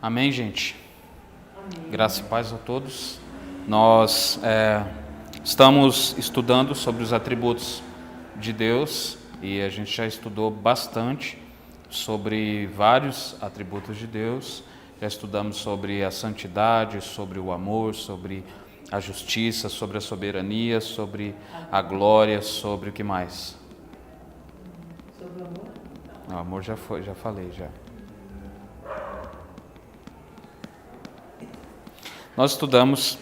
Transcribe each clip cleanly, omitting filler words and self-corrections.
Amém, gente? Amém. Graça e paz a todos. Nós estamos estudando sobre os atributos de Deus e a gente já estudou bastante sobre vários atributos de Deus. Já estudamos sobre a santidade, sobre o amor, sobre a justiça, sobre a soberania, sobre a glória, sobre o que mais? Sobre o amor? O amor já falei já. Nós estudamos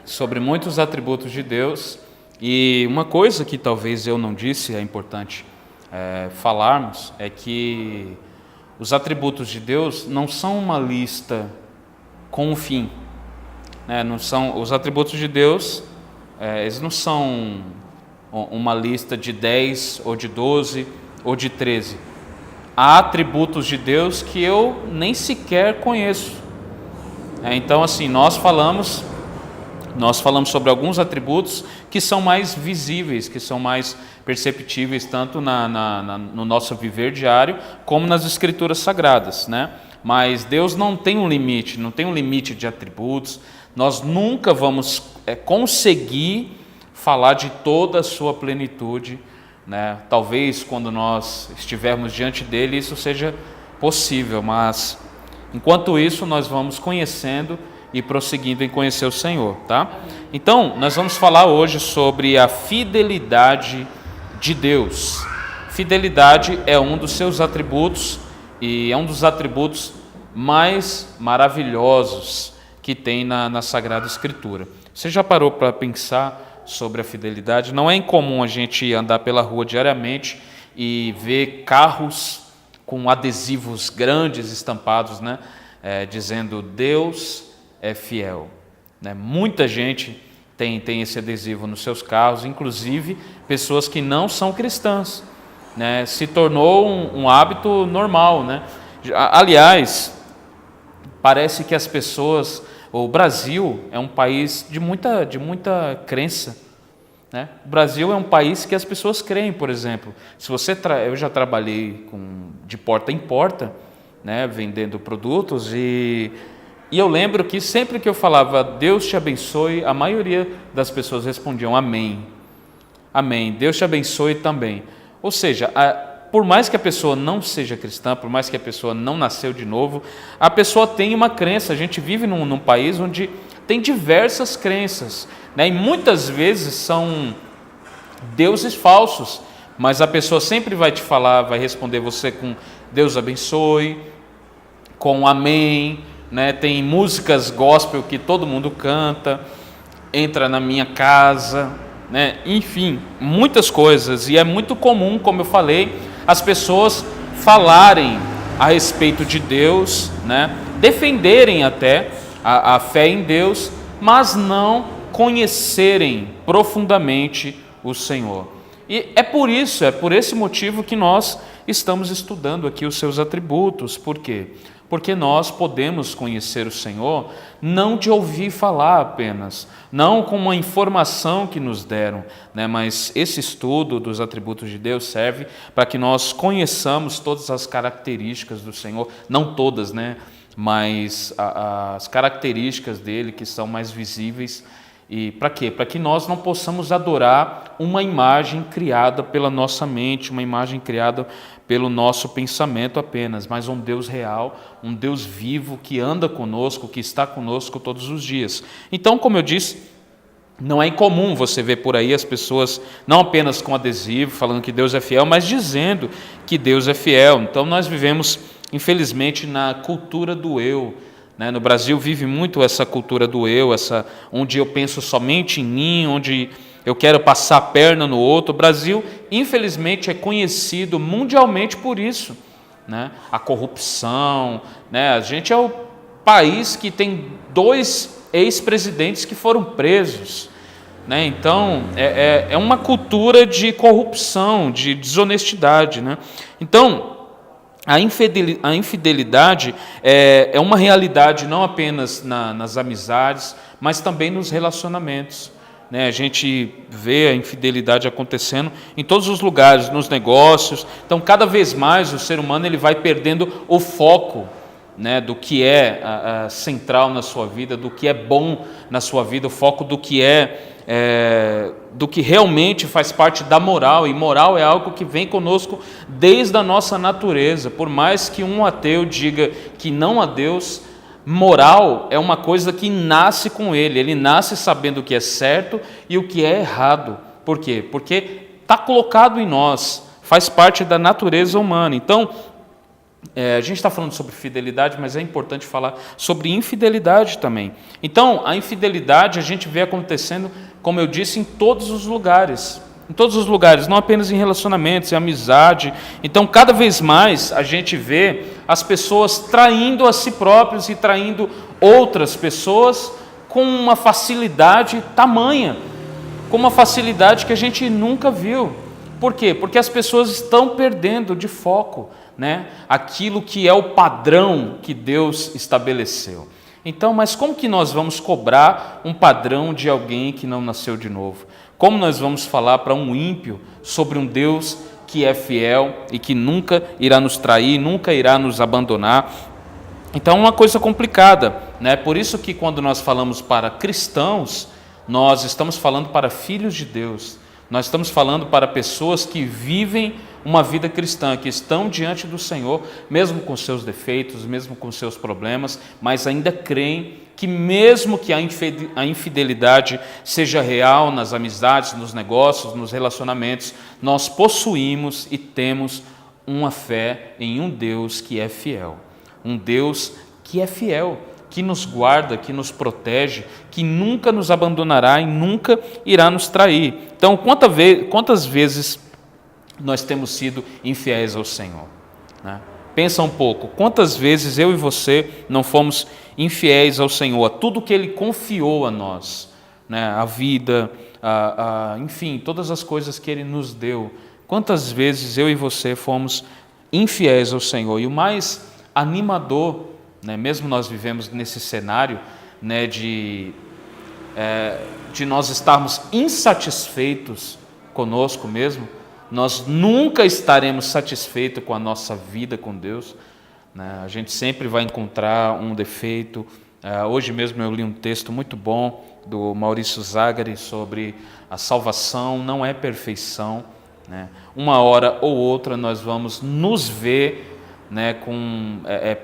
sobre muitos atributos de Deus e uma coisa que talvez eu não disse, é importante falarmos, é que os atributos de Deus não são uma lista com um fim, né? Não são, os atributos de Deus, eles não são uma lista de 10 ou de 12 ou de 13. Há atributos de Deus que eu nem sequer conheço. Então, assim, nós falamos sobre alguns atributos que são mais visíveis, que são mais perceptíveis tanto no nosso viver diário como nas Escrituras Sagradas, né? Mas Deus não tem um limite de atributos. Nós nunca vamos conseguir falar de toda a sua plenitude, né? Talvez quando nós estivermos diante dele isso seja possível, mas enquanto isso nós vamos conhecendo e prosseguindo em conhecer o Senhor, tá? Então, nós vamos falar hoje sobre a fidelidade de Deus. Fidelidade é um dos seus atributos e é um dos atributos mais maravilhosos que tem na Sagrada Escritura. Você já parou para pensar sobre a fidelidade? Não é incomum a gente andar pela rua diariamente e ver carros com adesivos grandes estampados, né? Dizendo Deus é fiel, né? Muita gente tem esse adesivo nos seus carros, inclusive pessoas que não são cristãs, né? Se tornou um hábito normal, né? Aliás, parece que as pessoas, o Brasil é um país de muita crença, né? O Brasil é um país que as pessoas creem, por exemplo. Eu já trabalhei de porta em porta, né, vendendo produtos e eu lembro que sempre que eu falava Deus te abençoe, a maioria das pessoas respondiam amém, amém, Deus te abençoe também. Ou seja, por mais que a pessoa não seja cristã, por mais que a pessoa não nasceu de novo, a pessoa tem uma crença. A gente vive num país onde tem diversas crenças, né, e muitas vezes são deuses falsos, mas a pessoa sempre vai te falar, vai responder você com Deus abençoe, com amém, né? Tem músicas gospel que todo mundo canta, entra na minha casa, né? Enfim, muitas coisas, e é muito comum, como eu falei, as pessoas falarem a respeito de Deus, né? Defenderem até a fé em Deus, mas não conhecerem profundamente o Senhor. E é por esse motivo que nós estamos estudando aqui os seus atributos. Por quê? Porque nós podemos conhecer o Senhor não de ouvir falar apenas, não com uma informação que nos deram, né? Mas esse estudo dos atributos de Deus serve para que nós conheçamos todas as características do Senhor, não todas, né? Mas as características dele que são mais visíveis. E para quê? Para que nós não possamos adorar uma imagem criada pela nossa mente, uma imagem criada pelo nosso pensamento apenas, mas um Deus real, um Deus vivo que anda conosco, que está conosco todos os dias. Então, como eu disse, não é incomum você ver por aí as pessoas não apenas com adesivo falando que Deus é fiel, mas dizendo que Deus é fiel. Então, nós vivemos, infelizmente, na cultura do eu. No Brasil vive muito essa cultura do eu, onde eu penso somente em mim, onde eu quero passar a perna no outro. O Brasil, infelizmente, é conhecido mundialmente por isso, né? A corrupção, né? A gente é o país que tem 2 ex-presidentes que foram presos, né? Então, é uma cultura de corrupção, de desonestidade, né? Então, a infidelidade é uma realidade não apenas nas amizades, mas também nos relacionamentos, né? A gente vê a infidelidade acontecendo em todos os lugares, nos negócios. Então, cada vez mais o ser humano ele vai perdendo o foco, né, do que é central na sua vida, do que é bom na sua vida, o foco do que do que realmente faz parte da moral, e moral é algo que vem conosco desde a nossa natureza. Por mais que um ateu diga que não há Deus, moral é uma coisa que nasce com ele nasce sabendo o que é certo e o que é errado. Por quê? Porque está colocado em nós, faz parte da natureza humana. Então, a gente está falando sobre fidelidade, mas é importante falar sobre infidelidade também. Então, a infidelidade a gente vê acontecendo, como eu disse, em todos os lugares. Em todos os lugares, não apenas em relacionamentos, em amizade. Então, cada vez mais a gente vê as pessoas traindo a si próprios e traindo outras pessoas com uma facilidade tamanha, com uma facilidade que a gente nunca viu. Por quê? Porque as pessoas estão perdendo de foco, né, aquilo que é o padrão que Deus estabeleceu. Então, mas como que nós vamos cobrar um padrão de alguém que não nasceu de novo? Como nós vamos falar para um ímpio sobre um Deus que é fiel e que nunca irá nos trair, nunca irá nos abandonar? Então, é uma coisa complicada, né? Por isso que quando nós falamos para cristãos, nós estamos falando para filhos de Deus. Nós estamos falando para pessoas que vivem uma vida cristã, que estão diante do Senhor, mesmo com seus defeitos, mesmo com seus problemas, mas ainda creem que mesmo que a infidelidade seja real nas amizades, nos negócios, nos relacionamentos, nós possuímos e temos uma fé em um Deus que é fiel. Um Deus que é fiel, que nos guarda, que nos protege, que nunca nos abandonará e nunca irá nos trair. Então, quantas vezes nós temos sido infiéis ao Senhor, né? Pensa um pouco, quantas vezes eu e você não fomos infiéis ao Senhor, a tudo que Ele confiou a nós, né? A vida, enfim, todas as coisas que Ele nos deu. Quantas vezes eu e você fomos infiéis ao Senhor? E o mais animador, né, mesmo nós vivemos nesse cenário, né, de nós estarmos insatisfeitos conosco mesmo, nós nunca estaremos satisfeitos com a nossa vida com Deus, né? A gente sempre vai encontrar um defeito. Hoje mesmo eu li um texto muito bom do Maurício Zagari sobre a salvação não é perfeição, né? Uma hora ou outra nós vamos nos ver, né,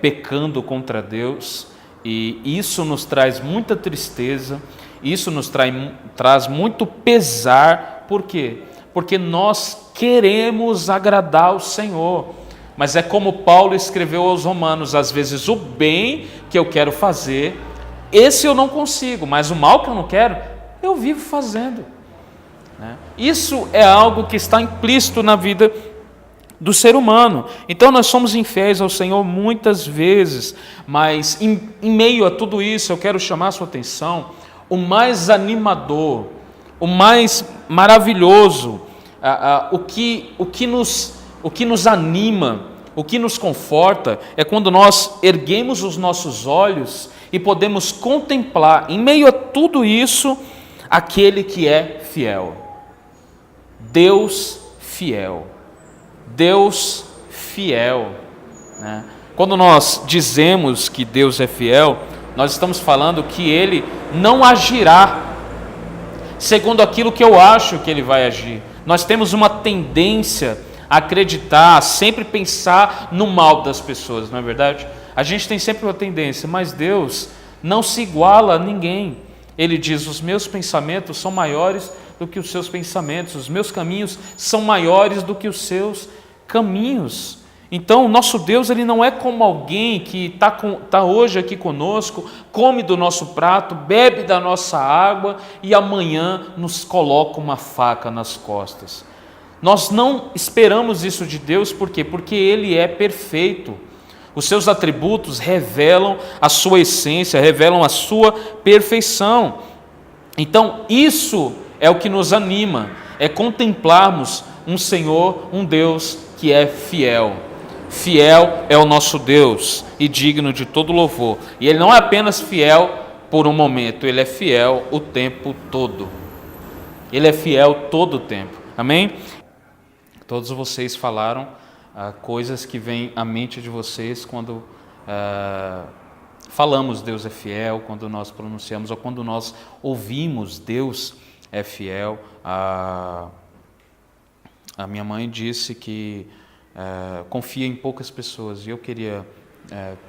pecando contra Deus, e isso nos traz muita tristeza, isso nos traz muito pesar. Por quê? Porque nós queremos agradar o Senhor, mas é como Paulo escreveu aos Romanos, às vezes o bem que eu quero fazer, esse eu não consigo, mas o mal que eu não quero, eu vivo fazendo, né? Isso é algo que está implícito na vida do ser humano. Então nós somos infiéis ao Senhor muitas vezes, mas em meio a tudo isso eu quero chamar a sua atenção, o mais animador, o mais maravilhoso, o que nos anima, o que nos conforta, é quando nós erguemos os nossos olhos e podemos contemplar, em meio a tudo isso, aquele que é fiel. Deus fiel. Deus fiel, né? Quando nós dizemos que Deus é fiel, nós estamos falando que Ele não agirá segundo aquilo que eu acho que Ele vai agir. Nós temos uma tendência a acreditar, a sempre pensar no mal das pessoas, não é verdade? A gente tem sempre uma tendência, mas Deus não se iguala a ninguém. Ele diz: os meus pensamentos são maiores do que os seus pensamentos, os meus caminhos são maiores do que os seus caminhos. Então, o nosso Deus, Ele não é como alguém que está hoje aqui conosco, come do nosso prato, bebe da nossa água e amanhã nos coloca uma faca nas costas. Nós não esperamos isso de Deus, por quê? Porque Ele é perfeito. Os seus atributos revelam a sua essência, revelam a sua perfeição. Então, isso é o que nos anima, é contemplarmos um Senhor, um Deus que é fiel. Fiel é o nosso Deus e digno de todo louvor. E Ele não é apenas fiel por um momento, Ele é fiel o tempo todo. Ele é fiel todo o tempo. Amém? Todos vocês falaram coisas que vêm à mente de vocês quando falamos Deus é fiel, quando nós pronunciamos ou quando nós ouvimos Deus é fiel. A minha mãe disse que confia em poucas pessoas, e eu queria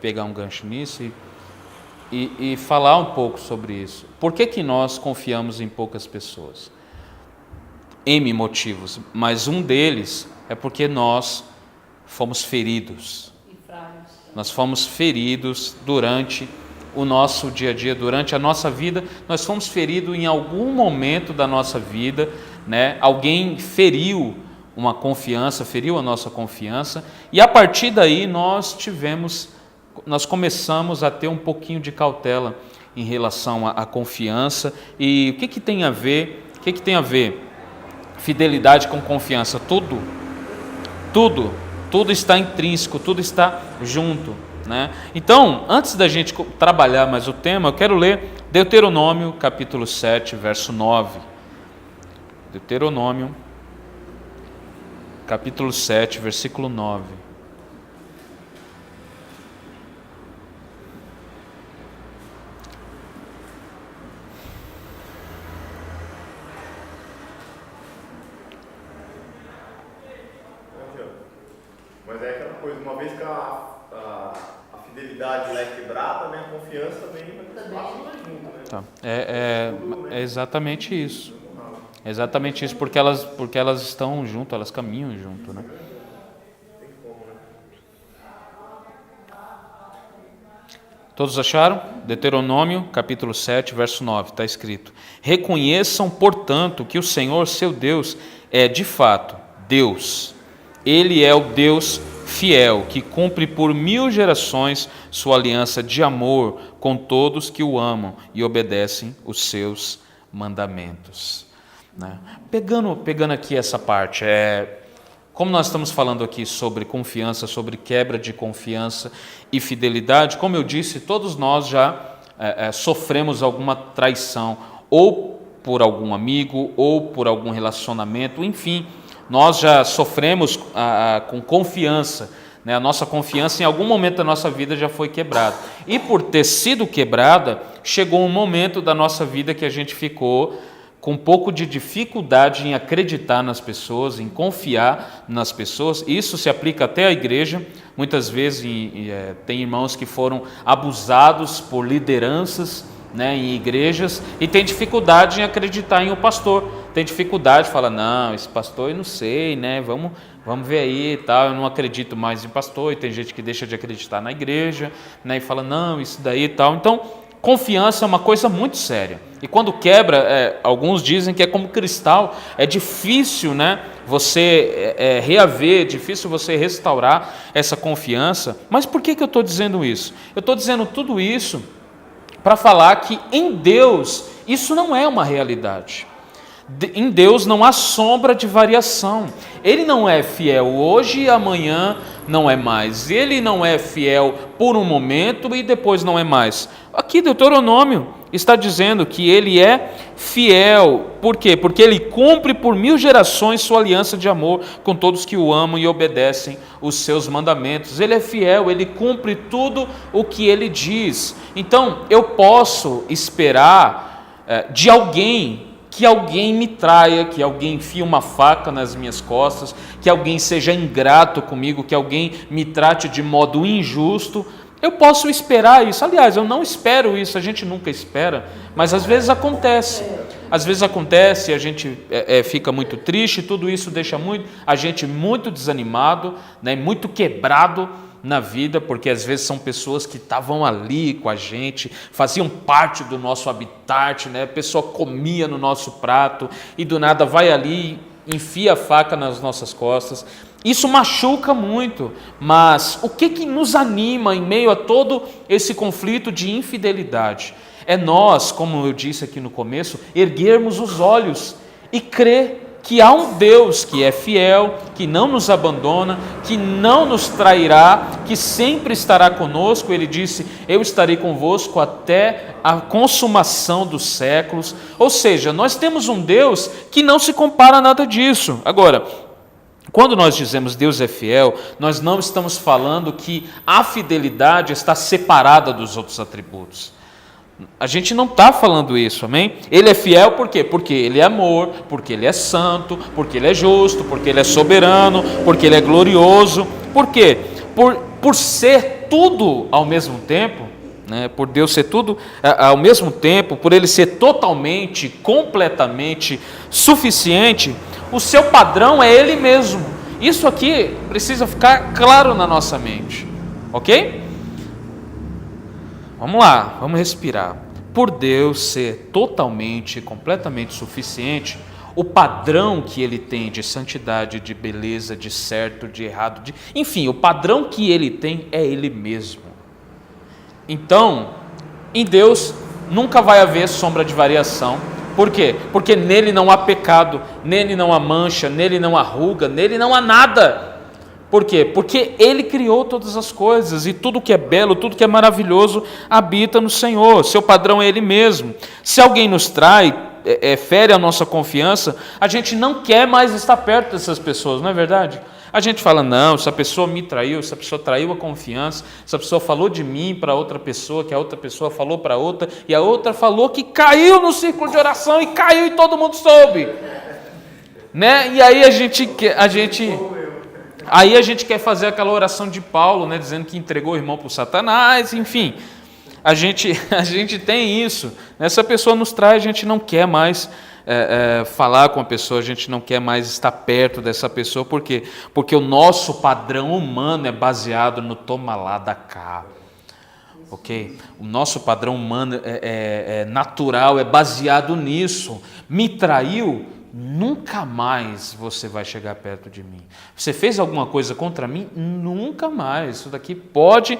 pegar um gancho nisso e falar um pouco sobre isso. Por que nós confiamos em poucas pessoas? N motivos, mas um deles é porque nós fomos feridos. Nós fomos feridos durante o nosso dia a dia, durante a nossa vida. Nós fomos feridos em algum momento da nossa vida, né? Alguém feriu uma confiança, feriu a nossa confiança, e a partir daí nós começamos a ter um pouquinho de cautela em relação à confiança. E o que tem a ver? O que tem a ver fidelidade com confiança? Tudo está intrínseco, tudo está junto, né? Então, antes da gente trabalhar mais o tema, eu quero ler Deuteronômio, capítulo 7, verso 9. Deuteronômio, capítulo 7, versículo 9. Mas é aquela coisa, uma vez que a fidelidade ela é quebrada, né, a confiança também vai junto, né? Tá. É exatamente isso. É exatamente isso, porque elas estão junto, elas caminham junto, né? Todos acharam? Deuteronômio, capítulo 7, verso 9, está escrito: reconheçam, portanto, que o Senhor, seu Deus, é de fato Deus. Ele é o Deus fiel, que cumpre por 1000 gerações sua aliança de amor com todos que o amam e obedecem os seus mandamentos. Né? Pegando aqui essa parte, como nós estamos falando aqui sobre confiança, sobre quebra de confiança e fidelidade, como eu disse, todos nós já sofremos alguma traição, ou por algum amigo, ou por algum relacionamento, enfim, nós já sofremos com confiança, né? A nossa confiança em algum momento da nossa vida já foi quebrada. E por ter sido quebrada, chegou um momento da nossa vida que a gente ficou com um pouco de dificuldade em acreditar nas pessoas, em confiar nas pessoas. Isso se aplica até à igreja. Muitas vezes tem irmãos que foram abusados por lideranças, né, em igrejas, e tem dificuldade em acreditar em um pastor, tem dificuldade, fala, não, esse pastor eu não sei, né, vamos ver aí e tal, eu não acredito mais em pastor, e tem gente que deixa de acreditar na igreja, né, e fala, não, isso daí e tal. Então, confiança é uma coisa muito séria, e quando quebra, alguns dizem que é como cristal, é difícil, né, você reaver, é difícil você restaurar essa confiança. Mas por que eu estou dizendo isso? Eu estou dizendo tudo isso para falar que em Deus isso não é uma realidade. Em Deus não há sombra de variação. Ele não é fiel hoje e amanhã não é mais. Ele não é fiel por um momento e depois não é mais. Aqui Deuteronômio está dizendo que ele é fiel. Por quê? Porque ele cumpre por 1000 gerações sua aliança de amor com todos que o amam e obedecem os seus mandamentos. Ele é fiel, ele cumpre tudo o que ele diz. Então, eu posso esperar de alguém que alguém me traia, que alguém enfie uma faca nas minhas costas, que alguém seja ingrato comigo, que alguém me trate de modo injusto. Eu posso esperar isso. Aliás, eu não espero isso, a gente nunca espera, mas às vezes acontece. Às vezes acontece, a gente fica muito triste, tudo isso deixa a gente muito desanimado, né, muito quebrado na vida, porque às vezes são pessoas que estavam ali com a gente, faziam parte do nosso habitat, né? A pessoa comia no nosso prato e do nada vai ali e enfia a faca nas nossas costas. Isso machuca muito, mas o que nos anima em meio a todo esse conflito de infidelidade? É nós, como eu disse aqui no começo, erguermos os olhos e crer que há um Deus que é fiel, que não nos abandona, que não nos trairá, que sempre estará conosco. Ele disse, eu estarei convosco até a consumação dos séculos. Ou seja, nós temos um Deus que não se compara a nada disso. Agora, Quando nós dizemos Deus é fiel, nós não estamos falando que a fidelidade está separada dos outros atributos. A gente não está falando isso, amém? Ele é fiel por quê? Porque Ele é amor, porque Ele é santo, porque Ele é justo, porque Ele é soberano, porque Ele é glorioso. Por quê? Por ser tudo ao mesmo tempo, né? Por Deus ser tudo ao mesmo tempo, por Ele ser totalmente, completamente suficiente, o seu padrão é Ele mesmo. Isso aqui precisa ficar claro na nossa mente, ok? Vamos lá, vamos respirar. Por Deus ser totalmente, completamente suficiente, o padrão que Ele tem de santidade, de beleza, de certo, de errado, enfim, o padrão que Ele tem é Ele mesmo. Então, em Deus nunca vai haver sombra de variação. Por quê? Porque nele não há pecado, nele não há mancha, nele não há ruga, nele não há nada. Por quê? Porque Ele criou todas as coisas e tudo que é belo, tudo que é maravilhoso habita no Senhor. Seu padrão é Ele mesmo. Se alguém nos trai, fere a nossa confiança, a gente não quer mais estar perto dessas pessoas, não é verdade? A gente fala, não, essa pessoa me traiu, essa pessoa traiu a confiança, essa pessoa falou de mim para outra pessoa, que a outra pessoa falou para outra, e a outra falou que caiu no círculo de oração e caiu e todo mundo soube. Né? E aí a gente quer fazer aquela oração de Paulo, né, dizendo que entregou o irmão para o Satanás, enfim. A gente tem isso. Essa pessoa nos trai, a gente não quer mais falar com a pessoa, a gente não quer mais estar perto dessa pessoa. Por quê? Porque o nosso padrão humano é baseado no toma lá da cá. Ok? O nosso padrão humano natural é baseado nisso. Me traiu? Nunca mais você vai chegar perto de mim. Você fez alguma coisa contra mim? Nunca mais. Isso daqui pode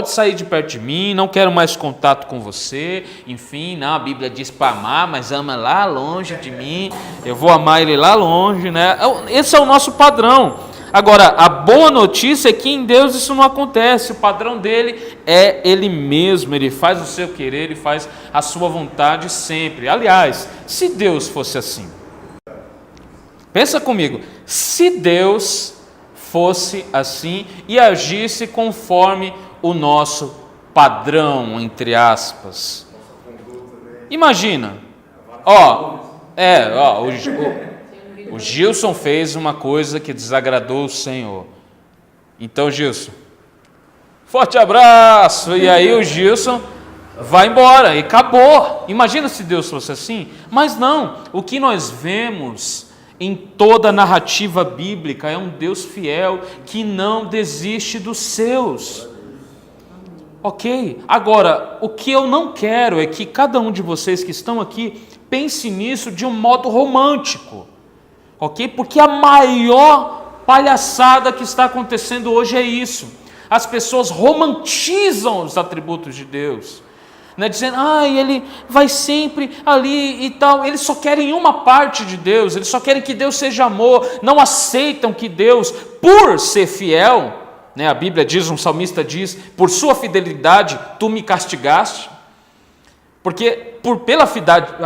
sair de perto de mim, não quero mais contato com você. Enfim, não, a Bíblia diz para amar, mas ama lá longe de mim. Eu vou amar ele lá longe, né? Esse é o nosso padrão. Agora, a boa notícia é que em Deus isso não acontece. O padrão dele é Ele mesmo. Ele faz o seu querer, Ele faz a sua vontade sempre. Aliás, se Deus fosse assim, pensa comigo, se Deus fosse assim e agisse conforme o nosso padrão, entre aspas. Imagina, o Gilson fez uma coisa que desagradou o Senhor. Então, Gilson, forte abraço, e aí o Gilson vai embora e acabou. Imagina se Deus fosse assim, mas não, o que nós vemos em toda a narrativa bíblica é um Deus fiel que não desiste dos seus. Ok? Agora, o que eu não quero é que cada um de vocês que estão aqui pense nisso de um modo romântico. Ok? Porque a maior palhaçada que está acontecendo hoje é isso. As pessoas romantizam os atributos de Deus. Né, dizendo, ele vai sempre ali e tal. Eles só querem uma parte de Deus, eles só querem que Deus seja amor, não aceitam que Deus, por ser fiel, né, a Bíblia diz, um salmista diz, por sua fidelidade tu me castigaste, porque pela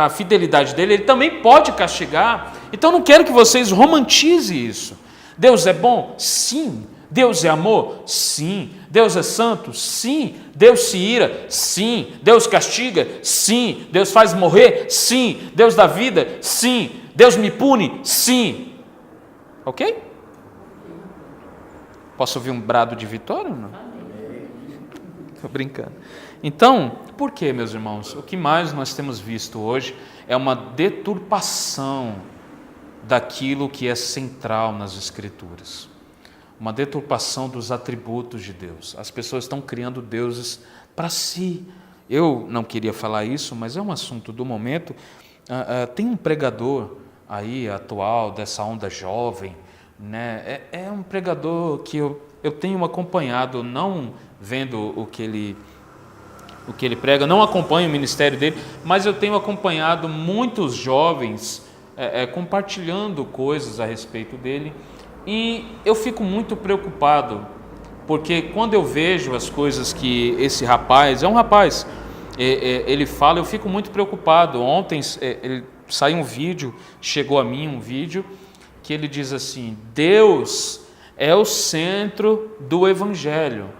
fidelidade dele, ele também pode castigar. Então não quero que vocês romantizem isso. Deus é bom? Sim. Deus é amor? Sim. Deus é santo? Sim. Deus se ira? Sim. Deus castiga? Sim. Deus faz morrer? Sim. Deus dá vida? Sim. Deus me pune? Sim. Ok? Posso ouvir um brado de vitória ou não? Estou brincando. Então, por que, meus irmãos? O que mais nós temos visto hoje é uma deturpação daquilo que é central nas Escrituras. Uma deturpação dos atributos de Deus. As pessoas estão criando deuses para si. Eu não queria falar isso, mas é um assunto do momento. Tem um pregador aí atual, dessa onda jovem, né? É um pregador que eu tenho acompanhado, não vendo o que ele prega, não acompanho o ministério dele, mas eu tenho acompanhado muitos jovens compartilhando coisas a respeito dele. E eu fico muito preocupado, porque quando eu vejo as coisas que esse rapaz, é um rapaz, ele fala, eu fico muito preocupado. Ontem saiu um vídeo, chegou a mim um vídeo, que ele diz assim: Deus é o centro do Evangelho,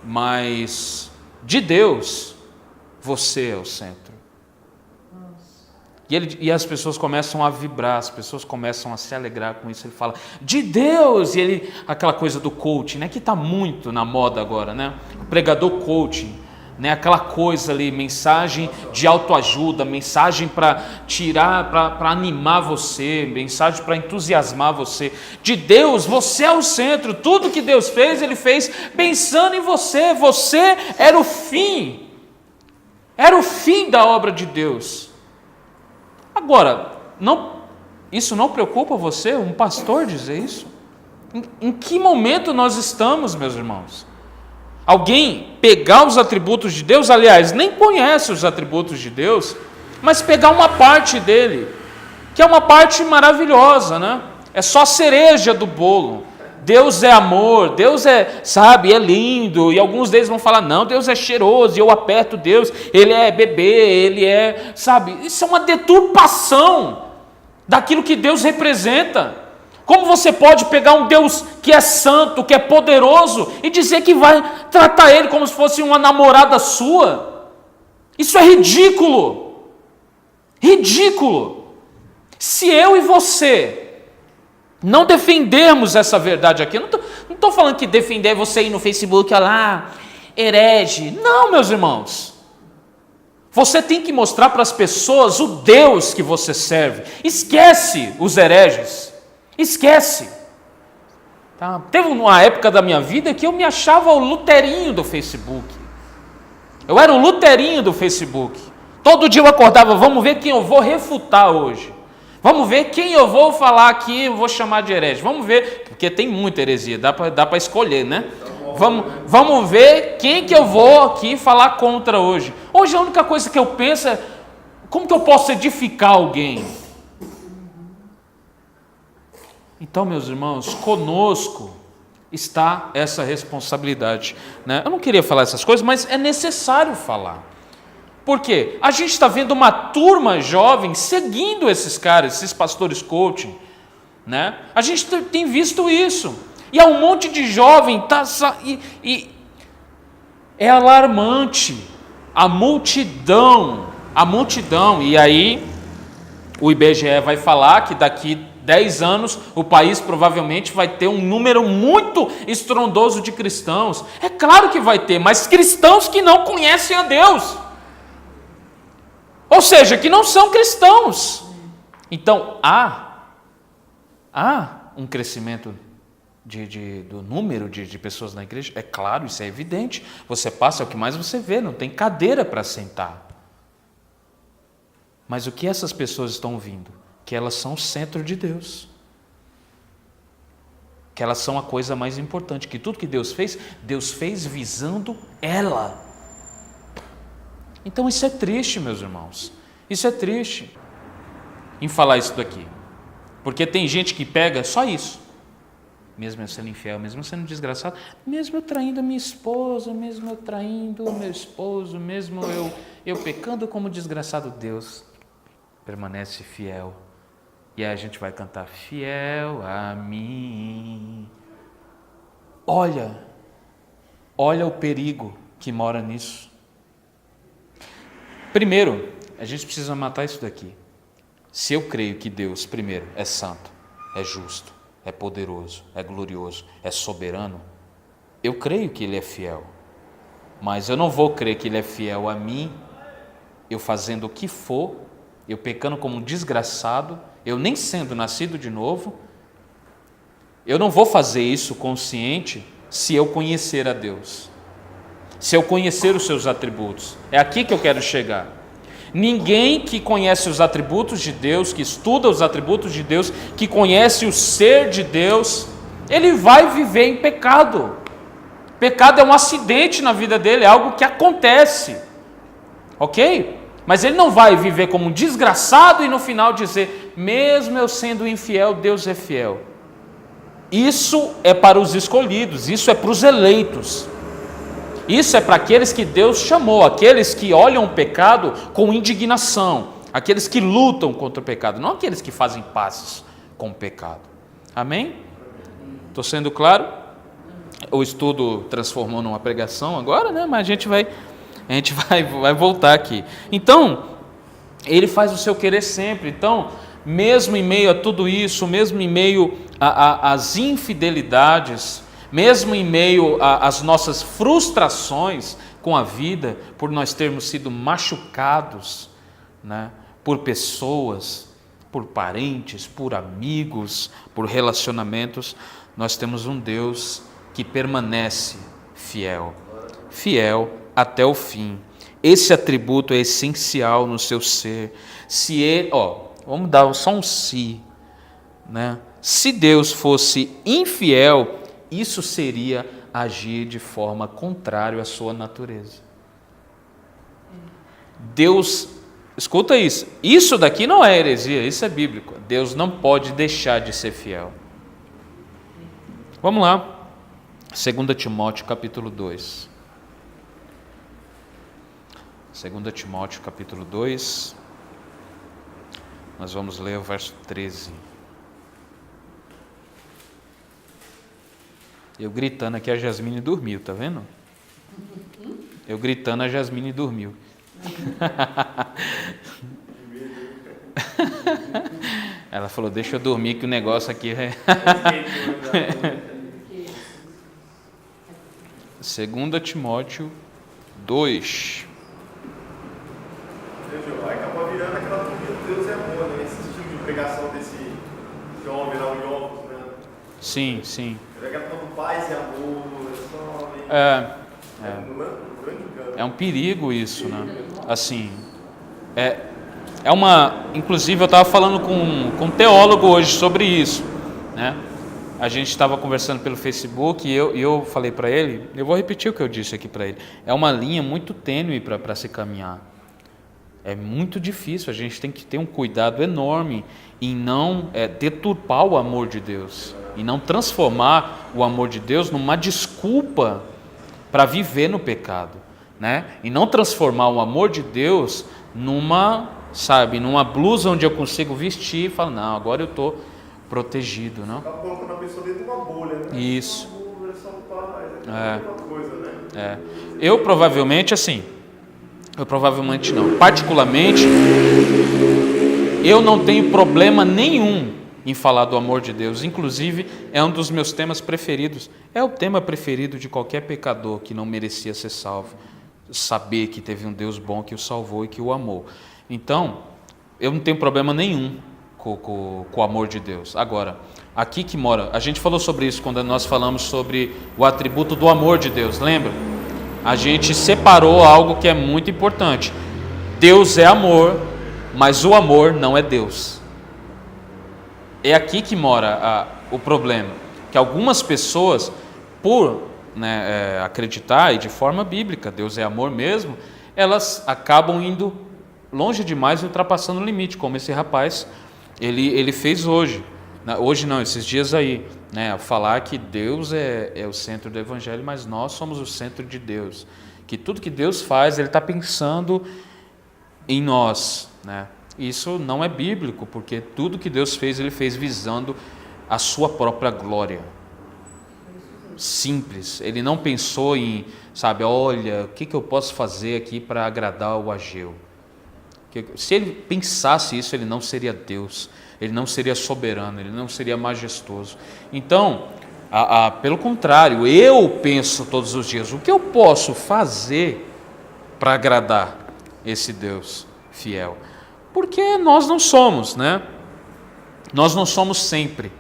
mas de Deus você é o centro. E as pessoas começam a vibrar, as pessoas começam a se alegrar com isso. Ele fala, de Deus! E ele, aquela coisa do coaching, né, que está muito na moda agora, né? O pregador coaching, né, aquela coisa ali, mensagem de autoajuda, mensagem para tirar, para animar você, mensagem para entusiasmar você. De Deus, você é o centro. Tudo que Deus fez, Ele fez pensando em você. Você era o fim. Era o fim da obra de Deus. Agora, isso não preocupa você, um pastor, dizer isso? Em que momento nós estamos, meus irmãos? Alguém pegar os atributos de Deus, aliás, nem conhece os atributos de Deus, mas pegar uma parte dele, que é uma parte maravilhosa, né? É só a cereja do bolo. Deus é amor, Deus é, sabe, é lindo, e alguns deles vão falar, não, Deus é cheiroso, e eu aperto Deus, Ele é bebê, Ele é, sabe, isso é uma deturpação daquilo que Deus representa. Como você pode pegar um Deus que é santo, que é poderoso, e dizer que vai tratar Ele como se fosse uma namorada sua? Isso é ridículo, ridículo. Se eu e você não defendermos essa verdade aqui, eu não estou falando que defender você ir no Facebook, olha lá, herege. Não, meus irmãos. Você tem que mostrar para as pessoas o Deus que você serve. Esquece os hereges. Esquece. Tá? Teve uma época da minha vida que eu me achava o luterinho do Facebook. Eu era o luterinho do Facebook. Todo dia eu acordava, vamos ver quem eu vou refutar hoje. Vamos ver quem eu vou falar aqui, eu vou chamar de herege. Vamos ver, porque tem muita heresia, dá para escolher, né? Vamos ver quem que eu vou aqui falar contra hoje. Hoje a única coisa que eu penso é, como que eu posso edificar alguém? Então, meus irmãos, conosco está essa responsabilidade, né? Eu não queria falar essas coisas, mas é necessário falar. Por quê? A gente está vendo uma turma jovem seguindo esses caras, esses pastores coaching, né? A gente tem visto isso. E há um monte de jovem, é alarmante a multidão, e aí o IBGE vai falar que daqui 10 anos o país provavelmente vai ter um número muito estrondoso de cristãos. É claro que vai ter, mas cristãos que não conhecem a Deus. Ou seja, que não são cristãos. Então, há um crescimento do número de pessoas na igreja. É claro, isso é evidente. Você passa, é o que mais você vê, não tem cadeira para sentar. Mas o que essas pessoas estão ouvindo? Que elas são o centro de Deus. Que elas são a coisa mais importante. Que tudo que Deus fez visando ela. Então isso é triste, meus irmãos. Isso é triste em falar isso daqui. Porque tem gente que pega só isso. Mesmo eu sendo infiel, mesmo eu sendo desgraçado, mesmo eu traindo a minha esposa, mesmo eu traindo o meu esposo, mesmo eu pecando como desgraçado, Deus permanece fiel. E aí a gente vai cantar, fiel a mim. Olha o perigo que mora nisso. Primeiro, a gente precisa matar isso daqui. Se eu creio que Deus, primeiro, é santo, é justo, é poderoso, é glorioso, é soberano, eu creio que Ele é fiel. Mas eu não vou crer que Ele é fiel a mim, eu fazendo o que for, eu pecando como um desgraçado, eu nem sendo nascido de novo. Eu não vou fazer isso consciente se eu conhecer a Deus. Se eu conhecer os seus atributos. É aqui que eu quero chegar. Ninguém que conhece os atributos de Deus, que estuda os atributos de Deus, que conhece o ser de Deus, ele vai viver em pecado. Pecado é um acidente na vida dele, é algo que acontece. Ok? Mas ele não vai viver como um desgraçado e no final dizer, mesmo eu sendo infiel, Deus é fiel. Isso é para os escolhidos, isso é para os eleitos. Isso é para aqueles que Deus chamou, aqueles que olham o pecado com indignação, aqueles que lutam contra o pecado, não aqueles que fazem pazes com o pecado. Amém? Estou sendo claro? O estudo transformou numa pregação agora, né? Mas a gente vai voltar aqui. Então, ele faz o seu querer sempre. Então, mesmo em meio a tudo isso, mesmo em meio às infidelidades, mesmo em meio às nossas frustrações com a vida, por nós termos sido machucados, né, por pessoas, por parentes, por amigos, por relacionamentos, nós temos um Deus que permanece fiel, fiel até o fim. Esse atributo é essencial no seu ser. Se ele, vamos dar só um se, né? Se Deus fosse infiel, isso seria agir de forma contrária à sua natureza. Deus, escuta isso daqui não é heresia, isso é bíblico. Deus não pode deixar de ser fiel. Vamos lá, 2 Timóteo capítulo 2. 2 Timóteo capítulo 2, nós vamos ler o verso 13. Eu gritando aqui, a Jasmine dormiu, tá vendo? Eu gritando, a Jasmine dormiu. Ela falou, deixa eu dormir que o negócio aqui é... 2 Timóteo 2. Aí acabou virando aquela turminha do Deus é amor, né? Esse tipo de pregação desse homem lá, o Jovens, né? Sim, sim. Ele é falando paz e amor, é um perigo isso, né? Assim, é uma... Inclusive eu estava falando com um teólogo hoje sobre isso, né? A gente estava conversando pelo Facebook e eu falei para ele, eu vou repetir o que eu disse aqui para ele, é uma linha muito tênue para se caminhar. É muito difícil, a gente tem que ter um cuidado enorme em não deturpar o amor de Deus, e não transformar o amor de Deus numa desculpa para viver no pecado, né? E não transformar o amor de Deus numa blusa onde eu consigo vestir e falar, não, agora eu estou protegido, não? Está colocando a pessoa dentro de uma bolha, né? Isso. Coisa, né? Eu provavelmente não. Particularmente, eu não tenho problema nenhum em falar do amor de Deus. Inclusive, é um dos meus temas preferidos. É o tema preferido de qualquer pecador que não merecia ser salvo. Saber que teve um Deus bom que o salvou e que o amou. Então, eu não tenho problema nenhum com o amor de Deus. Agora, aqui que mora... A gente falou sobre isso quando nós falamos sobre o atributo do amor de Deus, lembra? A gente separou algo que é muito importante. Deus é amor, mas o amor não é Deus. É aqui que mora o problema. Que algumas pessoas, por acreditar, e de forma bíblica, Deus é amor mesmo, elas acabam indo longe demais e ultrapassando o limite, como esse rapaz, ele fez hoje. Hoje não, esses dias aí, né, falar que Deus é o centro do Evangelho, mas nós somos o centro de Deus. Que tudo que Deus faz, Ele está pensando em nós, né? Isso não é bíblico, porque tudo que Deus fez, Ele fez visando a sua própria glória. Simples. Ele não pensou em, olha, o que eu posso fazer aqui para agradar o Ageu? Se ele pensasse isso, ele não seria Deus, ele não seria soberano, ele não seria majestoso. Então, pelo contrário, eu penso todos os dias, o que eu posso fazer para agradar esse Deus fiel? Porque nós não somos, né? Nós não somos sempre.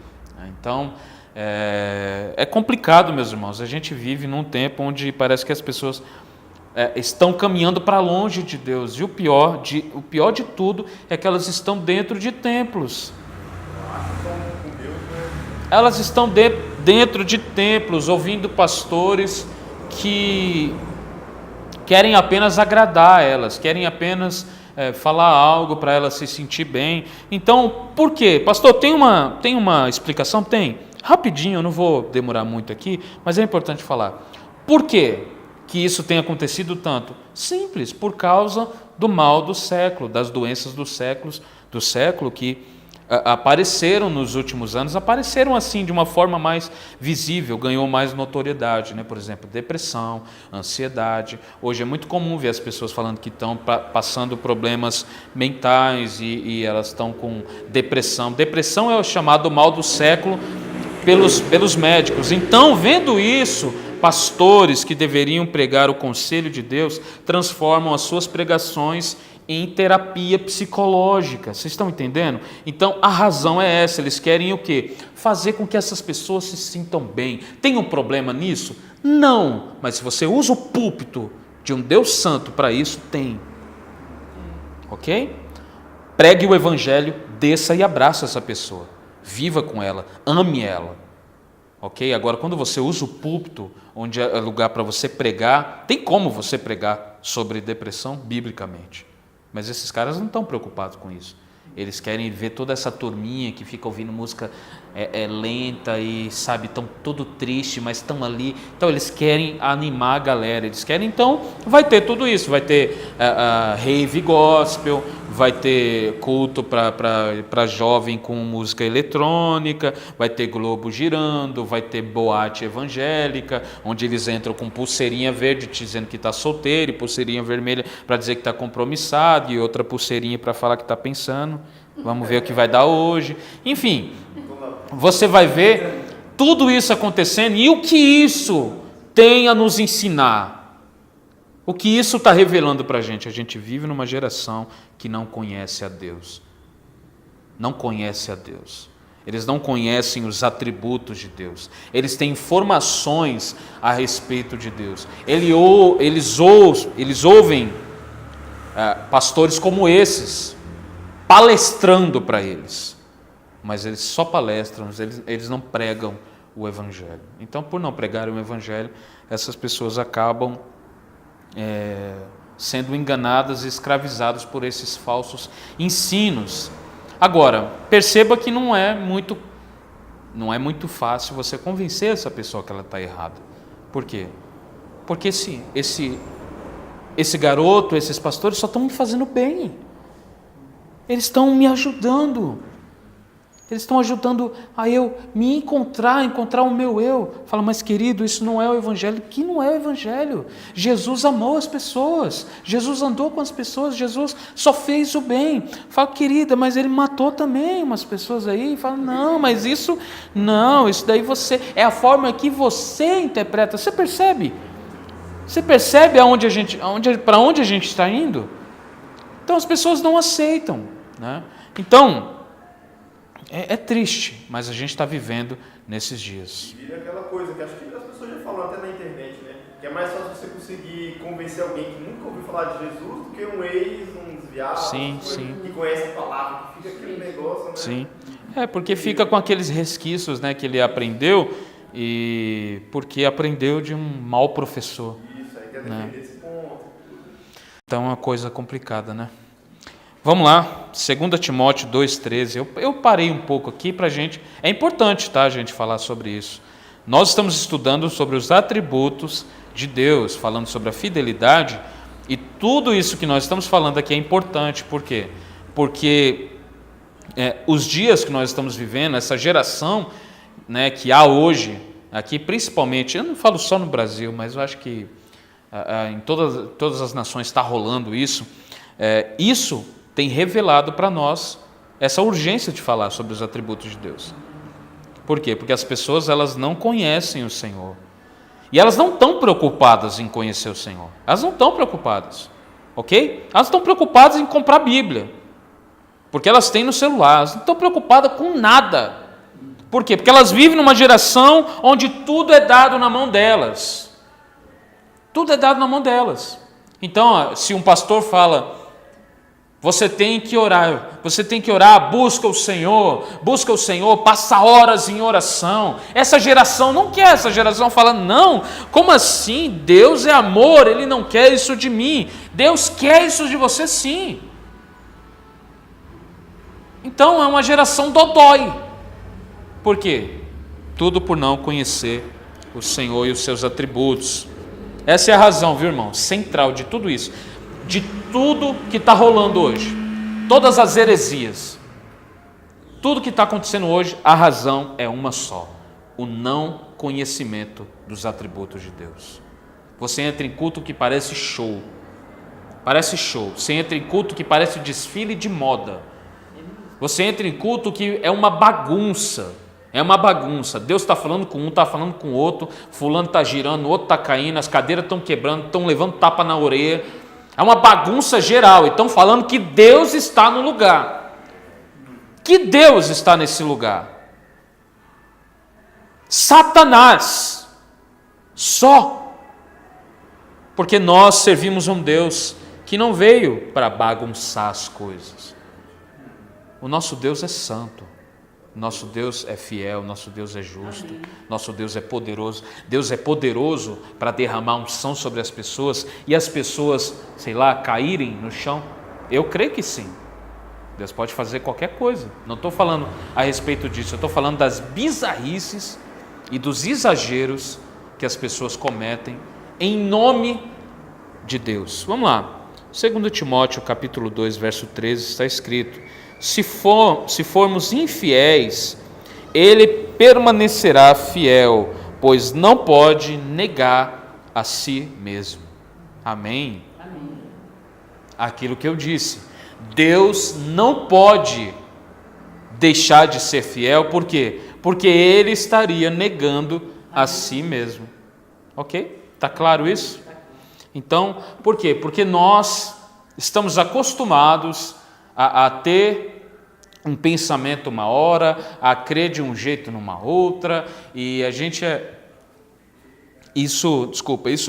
Então, é complicado, meus irmãos. A gente vive num tempo onde parece que as pessoas estão caminhando para longe de Deus. E o pior de tudo é que elas estão dentro de templos. Elas estão dentro de templos, ouvindo pastores que querem apenas agradar elas, querem apenas falar algo para elas se sentir bem. Então, por quê? Pastor, tem uma explicação? Tem. Rapidinho, eu não vou demorar muito aqui, mas é importante falar. Por quê que isso tem acontecido tanto? Simples, por causa do mal do século, das doenças do século que apareceram nos últimos anos, apareceram assim de uma forma mais visível, ganhou mais notoriedade, né? Por exemplo, depressão, ansiedade. Hoje é muito comum ver as pessoas falando que estão passando problemas mentais e elas estão com depressão. Depressão é o chamado mal do século pelos médicos. Então, vendo isso, pastores que deveriam pregar o conselho de Deus transformam as suas pregações em terapia psicológica. Vocês estão entendendo? Então, a razão é essa. Eles querem o quê? Fazer com que essas pessoas se sintam bem. Tem um problema nisso? Não. Mas se você usa o púlpito de um Deus santo para isso, tem. Ok? Pregue o evangelho, desça e abraça essa pessoa. Viva com ela, ame ela. Ok? Agora, quando você usa o púlpito, onde é lugar para você pregar, tem como você pregar sobre depressão biblicamente. Mas esses caras não estão preocupados com isso. Eles querem ver toda essa turminha que fica ouvindo música lenta e, sabe, estão todo triste, mas estão ali. Então, eles querem animar a galera. Eles querem, então, vai ter tudo isso. Vai ter rave gospel, vai ter culto para jovem com música eletrônica, vai ter globo girando, vai ter boate evangélica, onde eles entram com pulseirinha verde dizendo que está solteiro, e pulseirinha vermelha para dizer que está compromissado, e outra pulseirinha para falar que está pensando. Vamos ver o que vai dar hoje. Enfim, você vai ver tudo isso acontecendo e o que isso tem a nos ensinar. O que isso está revelando para a gente? A gente vive numa geração que não conhece a Deus. Não conhece a Deus. Eles não conhecem os atributos de Deus. Eles têm informações a respeito de Deus. Eles ouvem pastores como esses, palestrando para eles. Mas eles só palestram, eles não pregam o Evangelho. Então, por não pregarem o Evangelho, essas pessoas acabam sendo enganadas e escravizadas por esses falsos ensinos. Agora, perceba que não é muito fácil você convencer essa pessoa que ela está errada. Por quê? Porque esse garoto, esses pastores só estão me fazendo bem. Eles estão me ajudando. Eles estão ajudando a eu me encontrar o meu eu. Fala, mas querido, isso não é o Evangelho. Que não é o Evangelho? Jesus amou as pessoas. Jesus andou com as pessoas. Jesus só fez o bem. Fala, querida, mas ele matou também umas pessoas aí. Fala, não, mas isso daí é a forma que você interpreta. Você percebe? Você percebe para onde a gente está indo? Então as pessoas não aceitam, né? Então, é triste, mas a gente está vivendo nesses dias. E vira aquela coisa que acho que as pessoas já falam até na internet, né? Que é mais fácil você conseguir convencer alguém que nunca ouviu falar de Jesus do que um desviado, que conhece a palavra, que fica aquele negócio, né? Sim, porque fica com aqueles resquícios, né, que ele aprendeu, e porque aprendeu de um mau professor. Isso, aí quer defender esse ponto. Então é uma coisa complicada, né? Vamos lá, 2 Timóteo 2,13. Eu parei um pouco aqui para a gente. É importante, tá, gente, falar sobre isso. Nós estamos estudando sobre os atributos de Deus, falando sobre a fidelidade, e tudo isso que nós estamos falando aqui é importante. Por quê? Porque os dias que nós estamos vivendo, essa geração, né, que há hoje, aqui principalmente, eu não falo só no Brasil, mas eu acho que em todas as nações está rolando isso. Isso tem revelado para nós essa urgência de falar sobre os atributos de Deus. Por quê? Porque as pessoas elas não conhecem o Senhor. E elas não estão preocupadas em conhecer o Senhor. Elas não estão preocupadas. Ok? Elas estão preocupadas em comprar Bíblia. Porque elas têm no celular. Elas não estão preocupadas com nada. Por quê? Porque elas vivem numa geração onde tudo é dado na mão delas. Tudo é dado na mão delas. Então, se um pastor fala, você tem que orar, busca o Senhor, passa horas em oração. Essa geração não quer, essa geração fala, não, como assim? Deus é amor, Ele não quer isso de mim. Deus quer isso de você sim. Então é uma geração dodói. Por quê? Tudo por não conhecer o Senhor e os seus atributos. Essa é a razão, viu, irmão, central de tudo isso. De tudo que está rolando hoje, todas as heresias, Tudo que está acontecendo hoje, a razão é uma só: o não conhecimento dos atributos de Deus. Você entra em culto que parece show. Parece show. Você entra em culto que parece desfile de moda. Você entra em culto que é uma bagunça. É uma bagunça. Deus está falando com um, está falando com o outro. Fulano está girando, o outro está caindo. As cadeiras estão quebrando, estão levando tapa na orelha. É uma bagunça geral. E estão falando que Deus está no lugar. Que Deus está nesse lugar. Satanás. Só. Porque nós servimos um Deus que não veio para bagunçar as coisas. O nosso Deus é santo, nosso Deus é fiel, nosso Deus é justo, nosso Deus é poderoso. Deus é poderoso para derramar unção sobre as pessoas e as pessoas, sei lá, caírem no chão. Eu creio que sim. Deus pode fazer qualquer coisa. Não estou falando a respeito disso, eu estou falando das bizarrices e dos exageros que as pessoas cometem em nome de Deus. Vamos lá. 2 Timóteo capítulo 2, verso 13, está escrito: se formos infiéis, ele permanecerá fiel, pois não pode negar a si mesmo. Amém? Amém. Aquilo que eu disse, Deus não pode deixar de ser fiel, por quê? Porque ele estaria negando a si mesmo. Ok? Está claro isso? Então, por quê? Porque nós estamos acostumados a ter um pensamento uma hora, a crer de um jeito numa outra, e a gente isso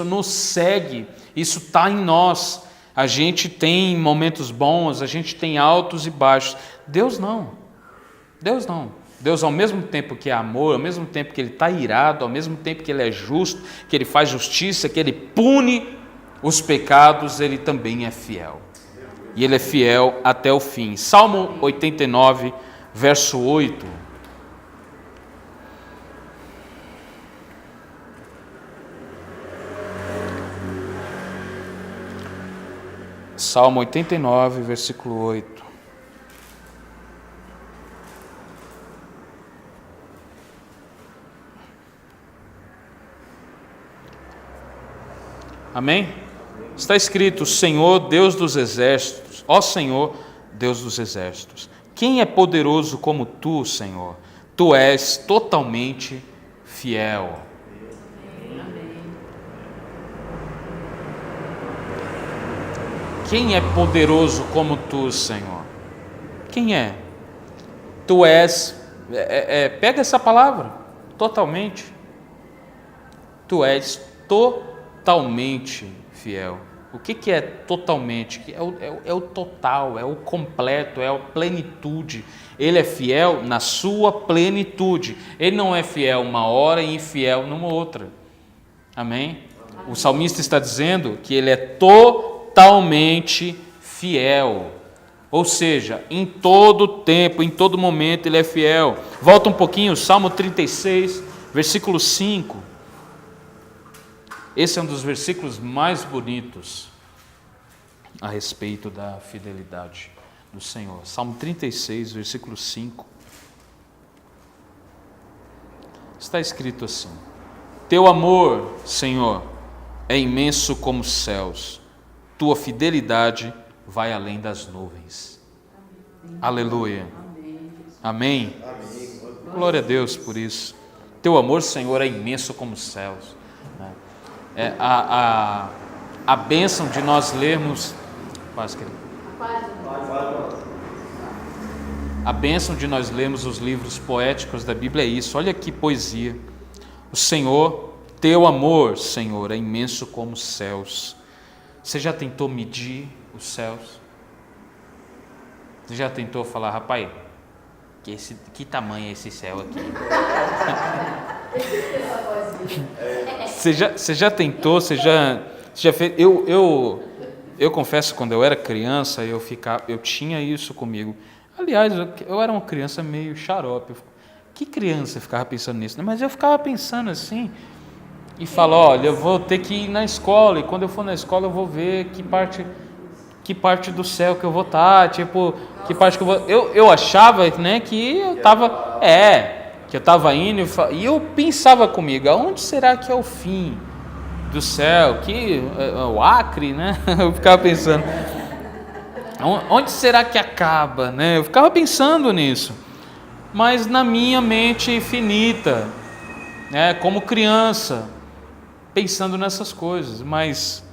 nos segue, isso está em nós. A gente tem momentos bons, a gente tem altos e baixos. Deus não. Deus não. Deus, ao mesmo tempo que é amor, ao mesmo tempo que Ele está irado, ao mesmo tempo que Ele é justo, que Ele faz justiça, que Ele pune os pecados, Ele também é fiel. E Ele é fiel até o fim. Salmo 89, verso 8. Salmo 89, versículo 8. Amém? Está escrito: Senhor, Deus dos exércitos, ó Senhor, Deus dos exércitos, quem é poderoso como Tu, Senhor? Tu és totalmente fiel. Quem é poderoso como Tu, Senhor? Quem é? Tu és, pega essa palavra, totalmente. Tu és totalmente fiel. O que é totalmente? É o total, é o completo, é a plenitude. Ele é fiel na sua plenitude. Ele não é fiel uma hora e infiel numa outra. Amém? O salmista está dizendo que ele é totalmente fiel. Ou seja, em todo tempo, em todo momento ele é fiel. Volta um pouquinho, Salmo 36, versículo 5. Esse é um dos versículos mais bonitos a respeito da fidelidade do Senhor. Salmo 36, versículo 5. Está escrito assim: Teu amor, Senhor, é imenso como os céus. Tua fidelidade vai além das nuvens. Aleluia. Amém. Glória a Deus por isso. Teu amor, Senhor, é imenso como os céus. A bênção de nós lermos, a bênção de nós lermos os livros poéticos da Bíblia é isso. Olha que poesia. O Senhor, teu amor, Senhor, é imenso como os céus. Você já tentou medir os céus? Você já tentou falar, rapaz, que tamanho é esse céu aqui? Você já tentou, você já fez? Eu confesso, quando eu era criança, eu tinha isso comigo. Aliás, eu era uma criança meio xarope. Que criança ficava pensando nisso? Mas eu ficava pensando assim, e falo, olha, eu vou ter que ir na escola, e quando eu for na escola eu vou ver que que parte do céu que eu vou estar, tipo, que parte que eu vou... Eu achava, né, que eu estava... que eu estava indo e eu pensava comigo, aonde será que é o fim do céu? Que o Acre, né? Eu ficava pensando, onde será que acaba, né? Eu ficava pensando nisso, mas na minha mente finita, né, como criança, pensando nessas coisas. Mas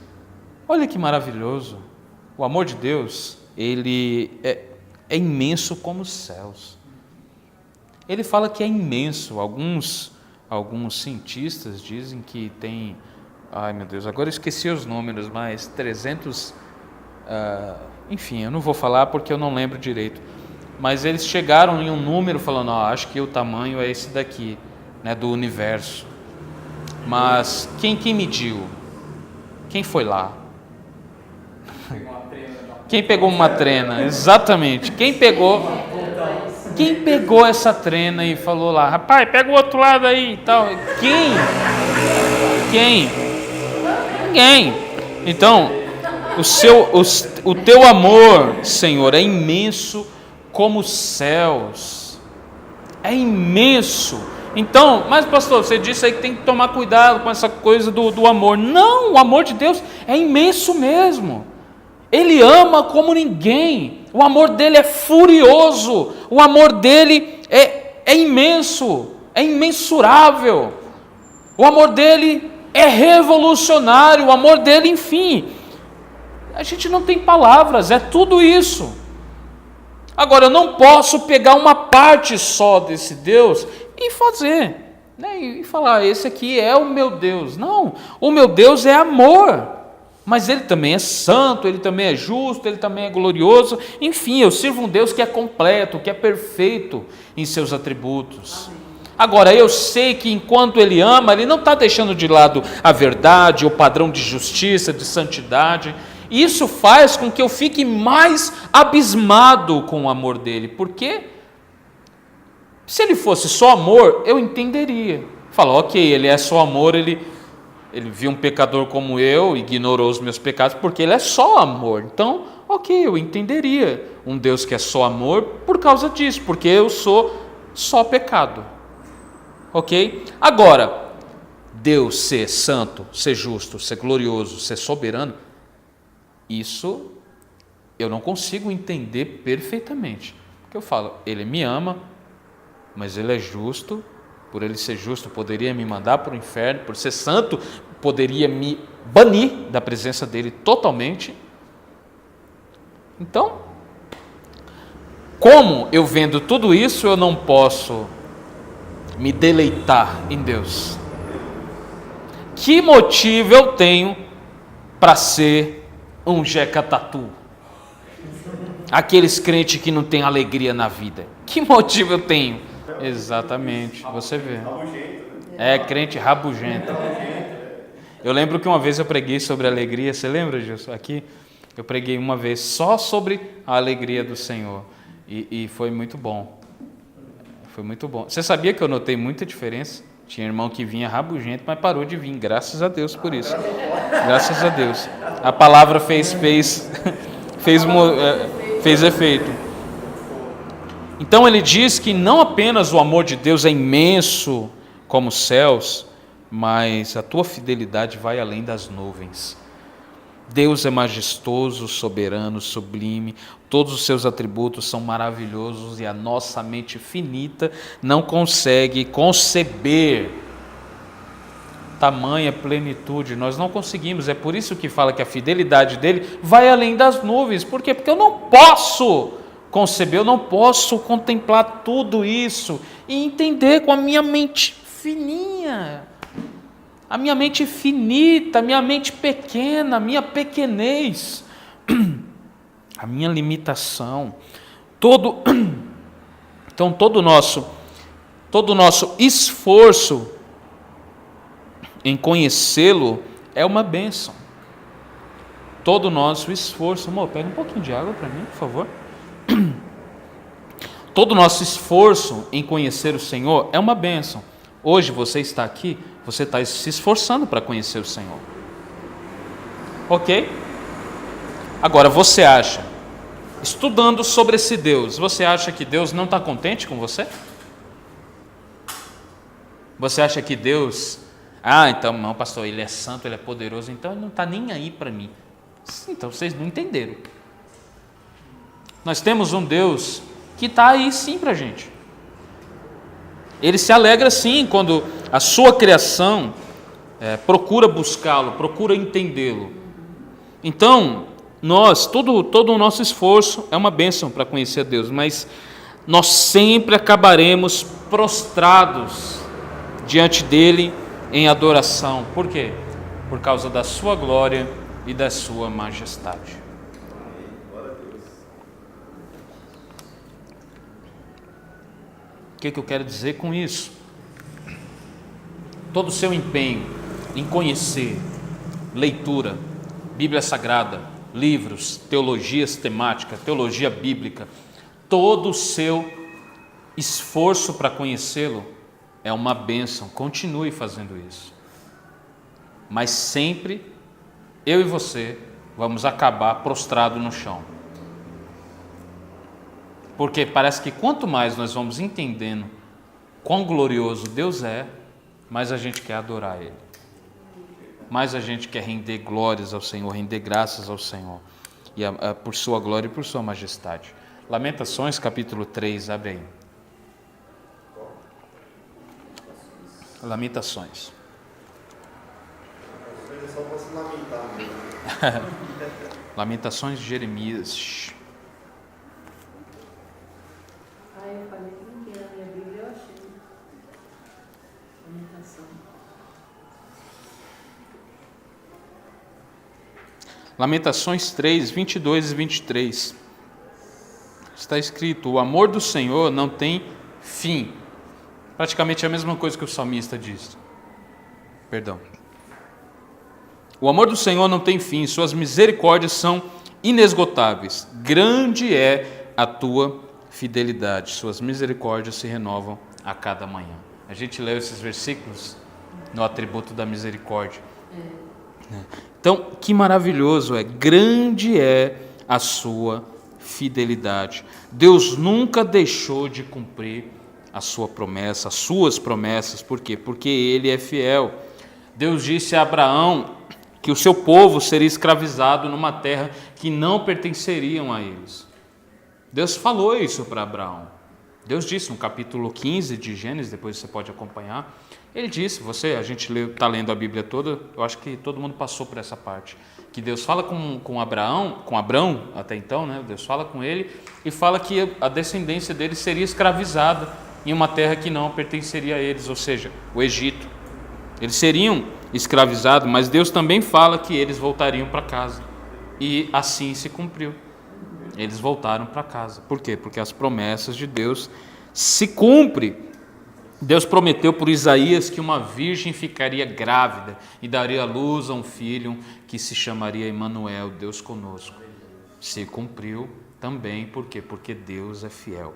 olha que maravilhoso, o amor de Deus, ele é imenso como os céus. Ele fala que é imenso. Alguns cientistas dizem que tem, ai meu Deus, agora eu esqueci os números, mas 300, enfim, eu não vou falar porque eu não lembro direito, mas eles chegaram em um número falando, acho que o tamanho é esse daqui, né, do universo. Mas quem mediu? Quem foi lá? Quem pegou uma trena? Exatamente. Quem pegou essa trena e falou lá, rapaz, pega o outro lado aí e tal? Quem? Ninguém. Então, o teu amor, Senhor, é imenso como os céus. É imenso. Então, mas pastor, você disse aí que tem que tomar cuidado com essa coisa do amor. Não, o amor de Deus é imenso mesmo. Ele ama como ninguém. O amor dele é furioso. O amor dele é imenso, é imensurável. O amor dele é revolucionário. O amor dele, enfim, a gente não tem palavras, é tudo isso. Agora, eu não posso pegar uma parte só desse Deus e fazer, né, e falar, esse aqui é o meu Deus. Não, o meu Deus é amor, mas ele também é santo, ele também é justo, ele também é glorioso. Enfim, eu sirvo um Deus que é completo, que é perfeito em seus atributos. Agora, eu sei que enquanto ele ama, ele não está deixando de lado a verdade, o padrão de justiça, de santidade. Isso faz com que eu fique mais abismado com o amor dele, porque se ele fosse só amor, eu entenderia. Fala, ok, ele é só amor, ele viu um pecador como eu, ignorou os meus pecados, porque ele é só amor. Então, ok, eu entenderia um Deus que é só amor por causa disso, porque eu sou só pecado. Ok? Agora, Deus ser santo, ser justo, ser glorioso, ser soberano, isso eu não consigo entender perfeitamente. Porque eu falo, ele me ama, mas ele é justo. Por ele ser justo, poderia me mandar para o inferno. Por ser santo, poderia me banir da presença dele totalmente. Então, como eu vendo tudo isso, eu não posso me deleitar em Deus? Que motivo eu tenho para ser um Jeca Tatu? Aqueles crentes que não têm alegria na vida. Que motivo eu tenho? Exatamente, você vê. É, crente rabugento. Eu lembro que uma vez eu preguei sobre alegria, você lembra disso? Aqui eu preguei uma vez só sobre a alegria do Senhor e foi muito bom. Foi muito bom. Você sabia que eu notei muita diferença? Tinha irmão que vinha rabugento, mas parou de vir, graças a Deus por isso. Graças a Deus. A palavra fez efeito. Então ele diz que não apenas o amor de Deus é imenso como os céus, mas a tua fidelidade vai além das nuvens. Deus é majestoso, soberano, sublime, todos os seus atributos são maravilhosos e a nossa mente finita não consegue conceber tamanha plenitude, nós não conseguimos. É por isso que fala que a fidelidade dele vai além das nuvens. Por quê? Porque eu não posso conceber, eu não posso contemplar tudo isso e entender com a minha mente fininha, a minha mente finita, a minha mente pequena, a minha pequenez, a minha limitação. Então todo o nosso esforço em conhecê-lo é uma bênção. Todo o nosso esforço, amor, pega um pouquinho de água para mim, por favor. Todo o nosso esforço em conhecer o Senhor é uma bênção. Hoje você está aqui, você está se esforçando para conhecer o Senhor. Ok? Agora, você acha, estudando sobre esse Deus, você acha que Deus não está contente com você? Você acha que Deus, então não, pastor, ele é santo, ele é poderoso, então ele não está nem aí para mim. Então vocês não entenderam. Nós temos um Deus que está aí sim para a gente. Ele se alegra sim quando a sua criação procura buscá-lo, procura entendê-lo. Então, todo o nosso esforço é uma bênção para conhecer a Deus, mas nós sempre acabaremos prostrados diante dele em adoração. Por quê? Por causa da sua glória e da sua majestade. O que eu quero dizer com isso? Todo o seu empenho em conhecer, leitura, Bíblia Sagrada, livros, teologia sistemática, teologia bíblica, todo o seu esforço para conhecê-lo é uma bênção. Continue fazendo isso. Mas sempre eu e você vamos acabar prostrado no chão. Porque parece que quanto mais nós vamos entendendo quão glorioso Deus é, mais a gente quer adorar Ele. Mais a gente quer render glórias ao Senhor, render graças ao Senhor. E por sua glória e por sua majestade. Lamentações, capítulo 3, abre aí. Lamentações. É só para se lamentar mesmo. Lamentações de Jeremias. Eu falei que na minha Bíblia eu achei. Lamentação. Lamentações 3, 22 e 23. Está escrito: o amor do Senhor não tem fim. Praticamente a mesma coisa que o salmista diz. Perdão. O amor do Senhor não tem fim, suas misericórdias são inesgotáveis. Grande é a tua fidelidade, suas misericórdias se renovam a cada manhã. A gente leu esses versículos no atributo da misericórdia. Então, que maravilhoso é, grande é a sua fidelidade. Deus nunca deixou de cumprir a sua promessa, as suas promessas. Por quê? Porque Ele é fiel. Deus disse a Abraão que o seu povo seria escravizado numa terra que não pertenceriam a eles. Deus falou isso para Abraão. Deus disse no capítulo 15 de Gênesis, depois você pode acompanhar, Ele disse, a gente está lendo a Bíblia toda, eu acho que todo mundo passou por essa parte, que Deus fala com Abraão até então, né? Deus fala com ele e fala que a descendência dele seria escravizada em uma terra que não pertenceria a eles, ou seja, o Egito. Eles seriam escravizados, mas Deus também fala que eles voltariam para casa. E assim se cumpriu. Eles voltaram para casa. Por quê? Porque as promessas de Deus se cumprem. Deus prometeu por Isaías que uma virgem ficaria grávida e daria à luz a um filho que se chamaria Emanuel, Deus conosco. Se cumpriu também, por quê? Porque Deus é fiel.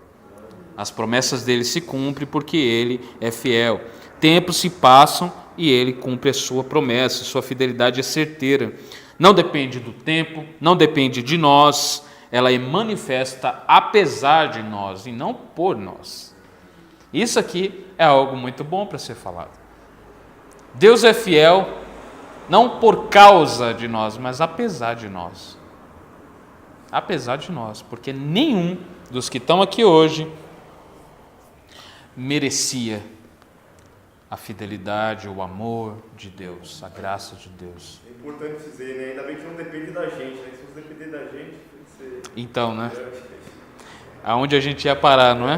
As promessas dele se cumprem porque ele é fiel. Tempos se passam e ele cumpre a sua promessa, sua fidelidade é certeira. Não depende do tempo, não depende de nós, ela é manifesta apesar de nós e não por nós. Isso aqui é algo muito bom para ser falado. Deus é fiel não por causa de nós, mas apesar de nós. Apesar de nós, porque nenhum dos que estão aqui hoje merecia a fidelidade, o amor de Deus, a graça de Deus. É importante dizer, né? Ainda bem que não depende da gente, né? Se fosse depender da gente, você... Então, né? Aonde a gente ia parar, não é?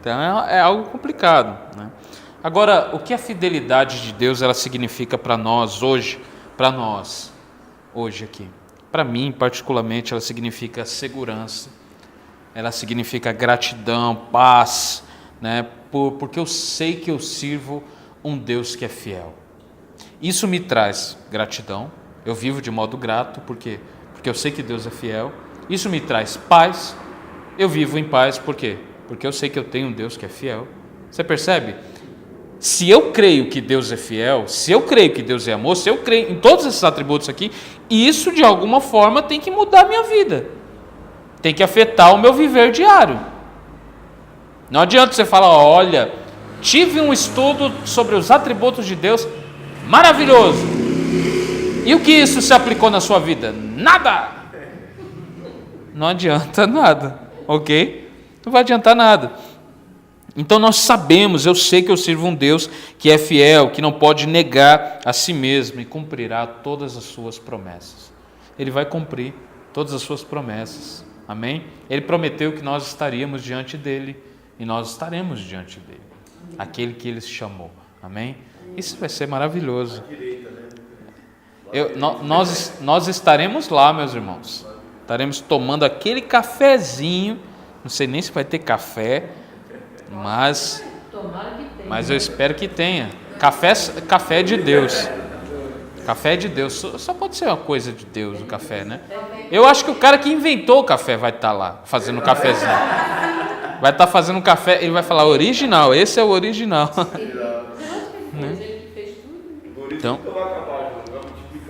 Então é algo complicado, né? Agora, o que a fidelidade de Deus ela significa para nós hoje? Para nós, hoje aqui. Para mim, particularmente, ela significa segurança, ela significa gratidão, paz, né? Porque eu sei que eu sirvo um Deus que é fiel. Isso me traz gratidão, eu vivo de modo grato, porque eu sei que Deus é fiel. Isso me traz paz, eu vivo em paz, por quê? Porque eu sei que eu tenho um Deus que é fiel. Você percebe? Se eu creio que Deus é fiel, se eu creio que Deus é amor, se eu creio em todos esses atributos aqui, isso de alguma forma tem que mudar a minha vida. Tem que afetar o meu viver diário. Não adianta você falar, olha, tive um estudo sobre os atributos de Deus maravilhoso. E o que isso se aplicou na sua vida? Nada! Não adianta nada, ok? Não vai adiantar nada. Então nós sabemos, eu sei que eu sirvo um Deus que é fiel, que não pode negar a si mesmo e cumprirá todas as suas promessas. Ele vai cumprir todas as suas promessas, amém? Ele prometeu que nós estaríamos diante dele e nós estaremos diante dele, aquele que ele chamou, amém? Isso vai ser maravilhoso. Nós estaremos lá, meus irmãos, estaremos tomando aquele cafezinho, não sei nem se vai ter café, mas eu espero que tenha. Café de Deus. Café de Deus. Só pode ser uma coisa de Deus o café, né? Eu acho que o cara que inventou o café vai estar lá fazendo um cafezinho. Vai estar fazendo um café, ele vai falar original, esse é o original. Né? Então,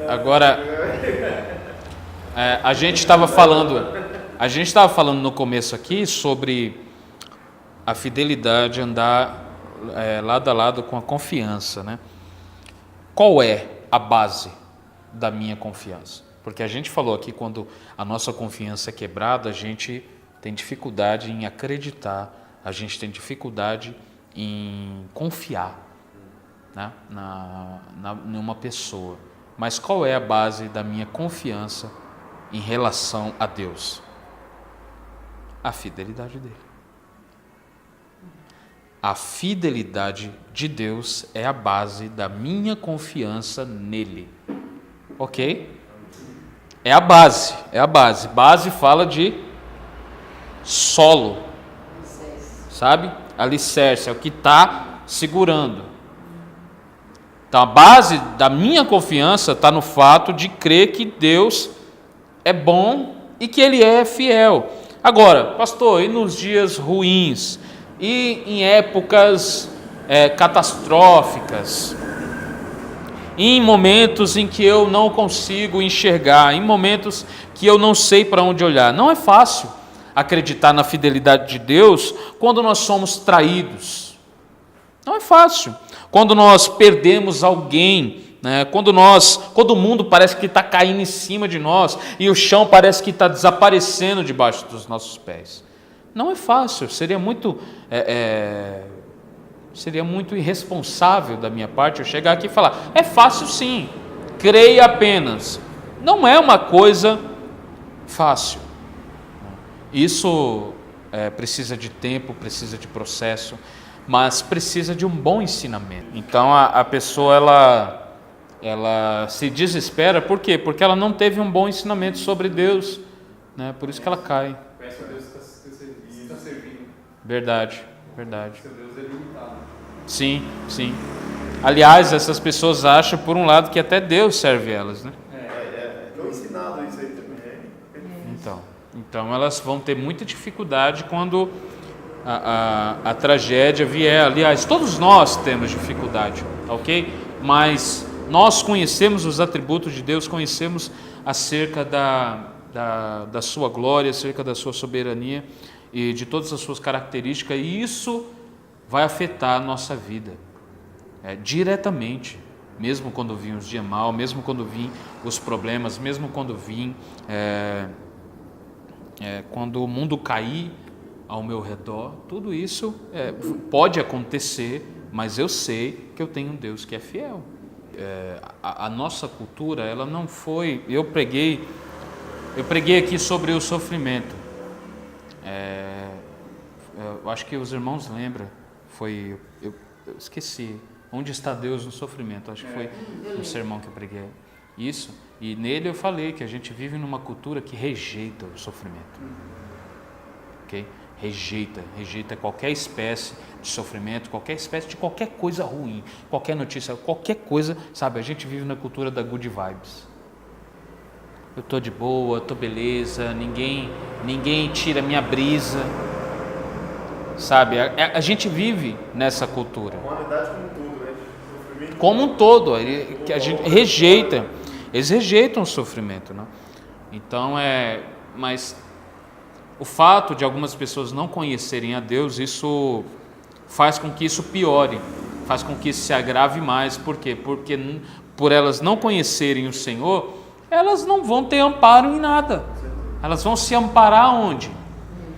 agora a gente estava falando no começo aqui sobre a fidelidade, andar lado a lado com a confiança, né? Qual é a base da minha confiança? Porque a gente falou aqui, quando a nossa confiança é quebrada, a gente tem dificuldade em acreditar, a gente tem dificuldade em confiar, né? Numa pessoa. Mas qual é a base da minha confiança em relação a Deus? A fidelidade dele. A fidelidade de Deus é a base da minha confiança nele. Ok? É a base. Base fala de solo. Sabe? Alicerce, é o que está segurando. Então a base da minha confiança está no fato de crer que Deus é bom e que Ele é fiel. Agora, pastor, e nos dias ruins? E em épocas catastróficas, em momentos em que eu não consigo enxergar, em momentos que eu não sei para onde olhar. Não é fácil acreditar na fidelidade de Deus quando nós somos traídos. Não é fácil. Quando nós perdemos alguém, né? Quando o mundo parece que está caindo em cima de nós e o chão parece que está desaparecendo debaixo dos nossos pés. Não é fácil, seria muito irresponsável da minha parte eu chegar aqui e falar, é fácil sim, creia apenas. Não é uma coisa fácil. Isso precisa de tempo, precisa de processo, mas precisa de um bom ensinamento. Então a pessoa ela se desespera, por quê? Porque ela não teve um bom ensinamento sobre Deus, né? Por isso que ela cai. Peça a Deus que está servindo. Verdade. Seu Deus é limitado. Sim. Aliás, essas pessoas acham, por um lado, que até Deus serve elas, né? Não ensinado isso aí também. Então elas vão ter muita dificuldade quando a tragédia vier. Aliás, todos nós temos dificuldade, ok? Mas nós conhecemos os atributos de Deus, conhecemos acerca da sua glória, acerca da sua soberania e de todas as suas características, e isso vai afetar a nossa vida diretamente, mesmo quando vir os dias maus, mesmo quando vir os problemas, mesmo quando vir quando o mundo cair ao meu redor, tudo isso pode acontecer, mas eu sei que eu tenho um Deus que é fiel. A nossa cultura, ela não foi... Eu preguei aqui sobre o sofrimento. Eu acho que os irmãos lembram, eu esqueci, onde está Deus no sofrimento, acho que foi no sermão que eu preguei isso, e nele eu falei que a gente vive numa cultura que rejeita o sofrimento, ok? Rejeita qualquer espécie de sofrimento, qualquer espécie de qualquer coisa ruim, qualquer notícia, qualquer coisa, sabe? A gente vive na cultura da good vibes. Eu estou de boa, estou beleza, ninguém tira minha brisa. sabe? A gente vive nessa cultura. A humanidade como um todo, né? Sofrimento. Como um todo, que a gente rejeita, eles rejeitam o sofrimento, né? Então mas o fato de algumas pessoas não conhecerem a Deus, isso faz com que isso piore, faz com que isso se agrave mais. Por quê? Porque por elas não conhecerem o Senhor, elas não vão ter amparo em nada. Elas vão se amparar onde?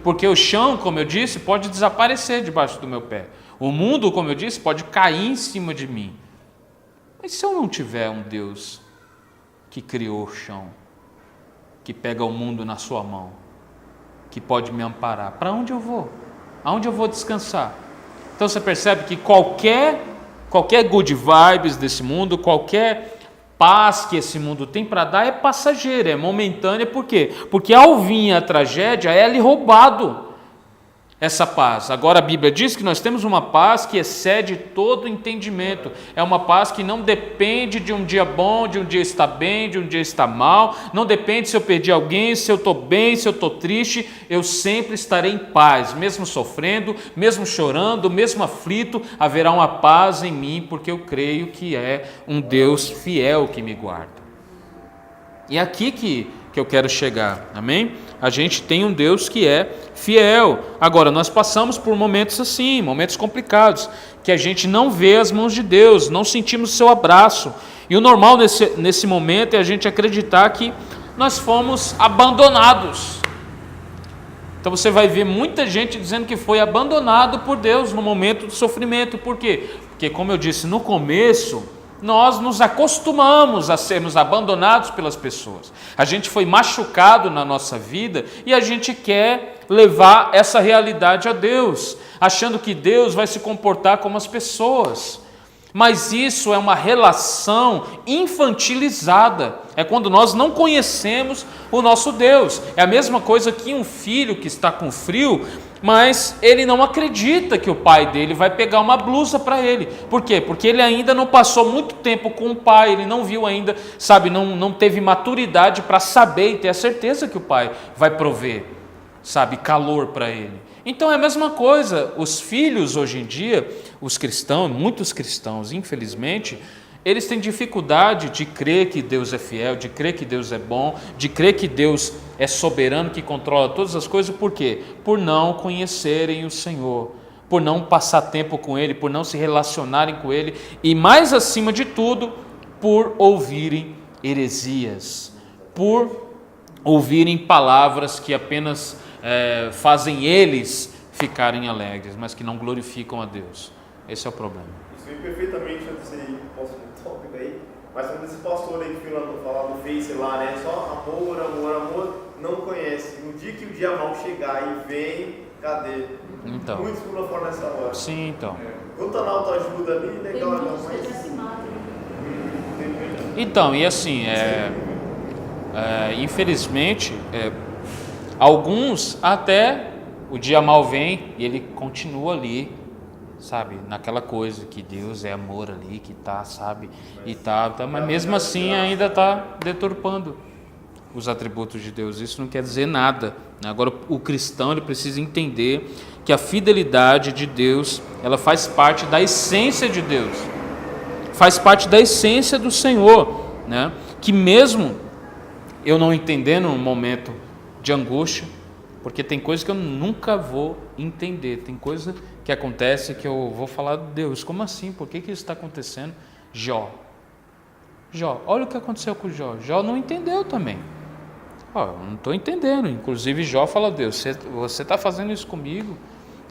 Porque o chão, como eu disse, pode desaparecer debaixo do meu pé. O mundo, como eu disse, pode cair em cima de mim. Mas se eu não tiver um Deus que criou o chão, que pega o mundo na sua mão, que pode me amparar, para onde eu vou? Aonde eu vou descansar? Então você percebe que qualquer good vibes desse mundo, qualquer paz que esse mundo tem para dar é passageira, é momentânea. Por quê? Porque ao vir a tragédia, é-lhe roubado essa paz. Agora a Bíblia diz que nós temos uma paz que excede todo entendimento. É uma paz que não depende de um dia bom, de um dia estar bem, de um dia estar mal. Não depende se eu perdi alguém, se eu estou bem, se eu estou triste. Eu sempre estarei em paz, mesmo sofrendo, mesmo chorando, mesmo aflito. Haverá uma paz em mim, porque eu creio que é um Deus fiel que me guarda. E é aqui que eu quero chegar, amém? A gente tem um Deus que é fiel. Agora, nós passamos por momentos assim, momentos complicados, que a gente não vê as mãos de Deus, não sentimos o seu abraço. E o normal nesse momento é a gente acreditar que nós fomos abandonados. Então você vai ver muita gente dizendo que foi abandonado por Deus no momento do sofrimento. Por quê? Porque, como eu disse no começo, nós nos acostumamos a sermos abandonados pelas pessoas. A gente foi machucado na nossa vida e a gente quer levar essa realidade a Deus, achando que Deus vai se comportar como as pessoas. Mas isso é uma relação infantilizada. É quando nós não conhecemos o nosso Deus. É a mesma coisa que um filho que está com frio, mas ele não acredita que o pai dele vai pegar uma blusa para ele. Por quê? Porque ele ainda não passou muito tempo com o pai, ele não viu ainda, sabe, não teve maturidade para saber e ter a certeza que o pai vai prover, sabe, calor para ele. Então é a mesma coisa, os filhos hoje em dia, os cristãos, muitos cristãos, infelizmente, eles têm dificuldade de crer que Deus é fiel, de crer que Deus é bom, de crer que Deus é soberano, que controla todas as coisas. Por quê? Por não conhecerem o Senhor, por não passar tempo com Ele, por não se relacionarem com Ele e, mais acima de tudo, por ouvirem heresias, por ouvirem palavras que apenas fazem eles ficarem alegres, mas que não glorificam a Deus. Esse é o problema. Isso vem perfeitamente antes de ir para o tópico aí, mas quando esse pastor aí que falar no Face lá, né? Só amor, amor, amor, não conhece. No dia que o dia mal chegar e vem, cadê? Então. Muitos pulam fora nessa hora. Sim, então. Quando tá na autoajuda ali, legal, não, mas... Então, e assim, infelizmente, alguns até o dia mal vem e ele continua ali, sabe, naquela coisa que Deus é amor ali, que tá, sabe, e tá, mas mesmo assim ainda tá deturpando os atributos de Deus. Isso não quer dizer nada, né? Agora o cristão, ele precisa entender que a fidelidade de Deus, ela faz parte da essência de Deus, faz parte da essência do Senhor, né? Que mesmo eu não entendendo um momento de angústia, porque tem coisas que eu nunca vou entender, tem coisa que acontece que eu vou falar, Deus, como assim? Por que isso está acontecendo? Jó, olha o que aconteceu com Jó não entendeu também. Eu não estou entendendo, inclusive Jó fala, Deus, você está fazendo isso comigo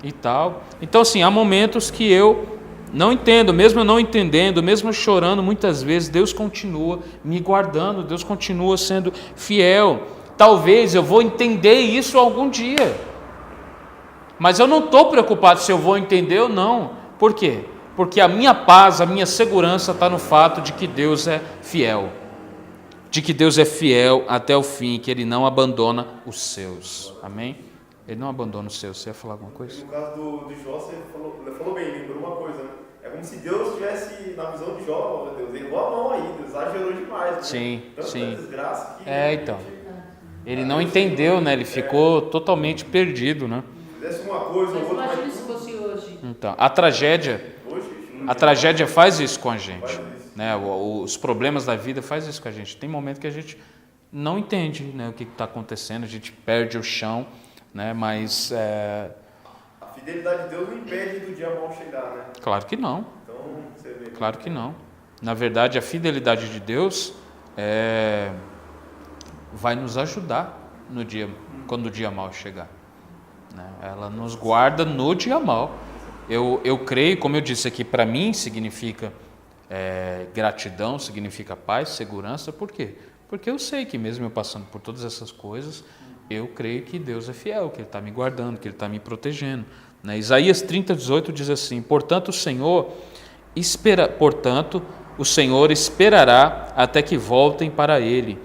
e tal. Então assim, há momentos que eu não entendo, mesmo eu não entendendo, mesmo chorando muitas vezes, Deus continua me guardando, Deus continua sendo fiel. Talvez eu vou entender isso algum dia, mas eu não estou preocupado se eu vou entender ou não. Por quê? Porque a minha paz, a minha segurança está no fato de que Deus é fiel, de que Deus é fiel até o fim, que Ele não abandona os seus. Amém? Ele não abandona os seus. Você ia falar alguma coisa? No caso do Jó, você falou bem, lembrou uma coisa, né? É como se Deus estivesse, na visão de Jó, meu Deus, errou a mão aí, Deus exagerou demais. Né? Sim, tanta sim. Desgraça que então. Ele não entendeu, né? Ele ficou totalmente perdido, né? Se fizesse uma coisa ou outra, Imagina se fosse hoje. Então, a tragédia faz isso com a gente, né? Os problemas da vida faz isso com a gente. Tem momento que a gente não entende, né, o que está acontecendo, a gente perde o chão, né? Mas a fidelidade de Deus não impede do dia mal chegar, né? Claro que não. Então, você vê. Claro que não. Na verdade, a fidelidade de Deus vai nos ajudar no dia, quando o dia mal chegar, né? Ela nos guarda no dia mal. Eu creio, como eu disse aqui, para mim significa gratidão, significa paz, segurança. Por quê? Porque eu sei que mesmo eu passando por todas essas coisas, eu creio que Deus é fiel, que Ele está me guardando, que Ele está me protegendo, né? Isaías 30:18 diz assim: portanto, o Senhor esperará até que voltem para Ele,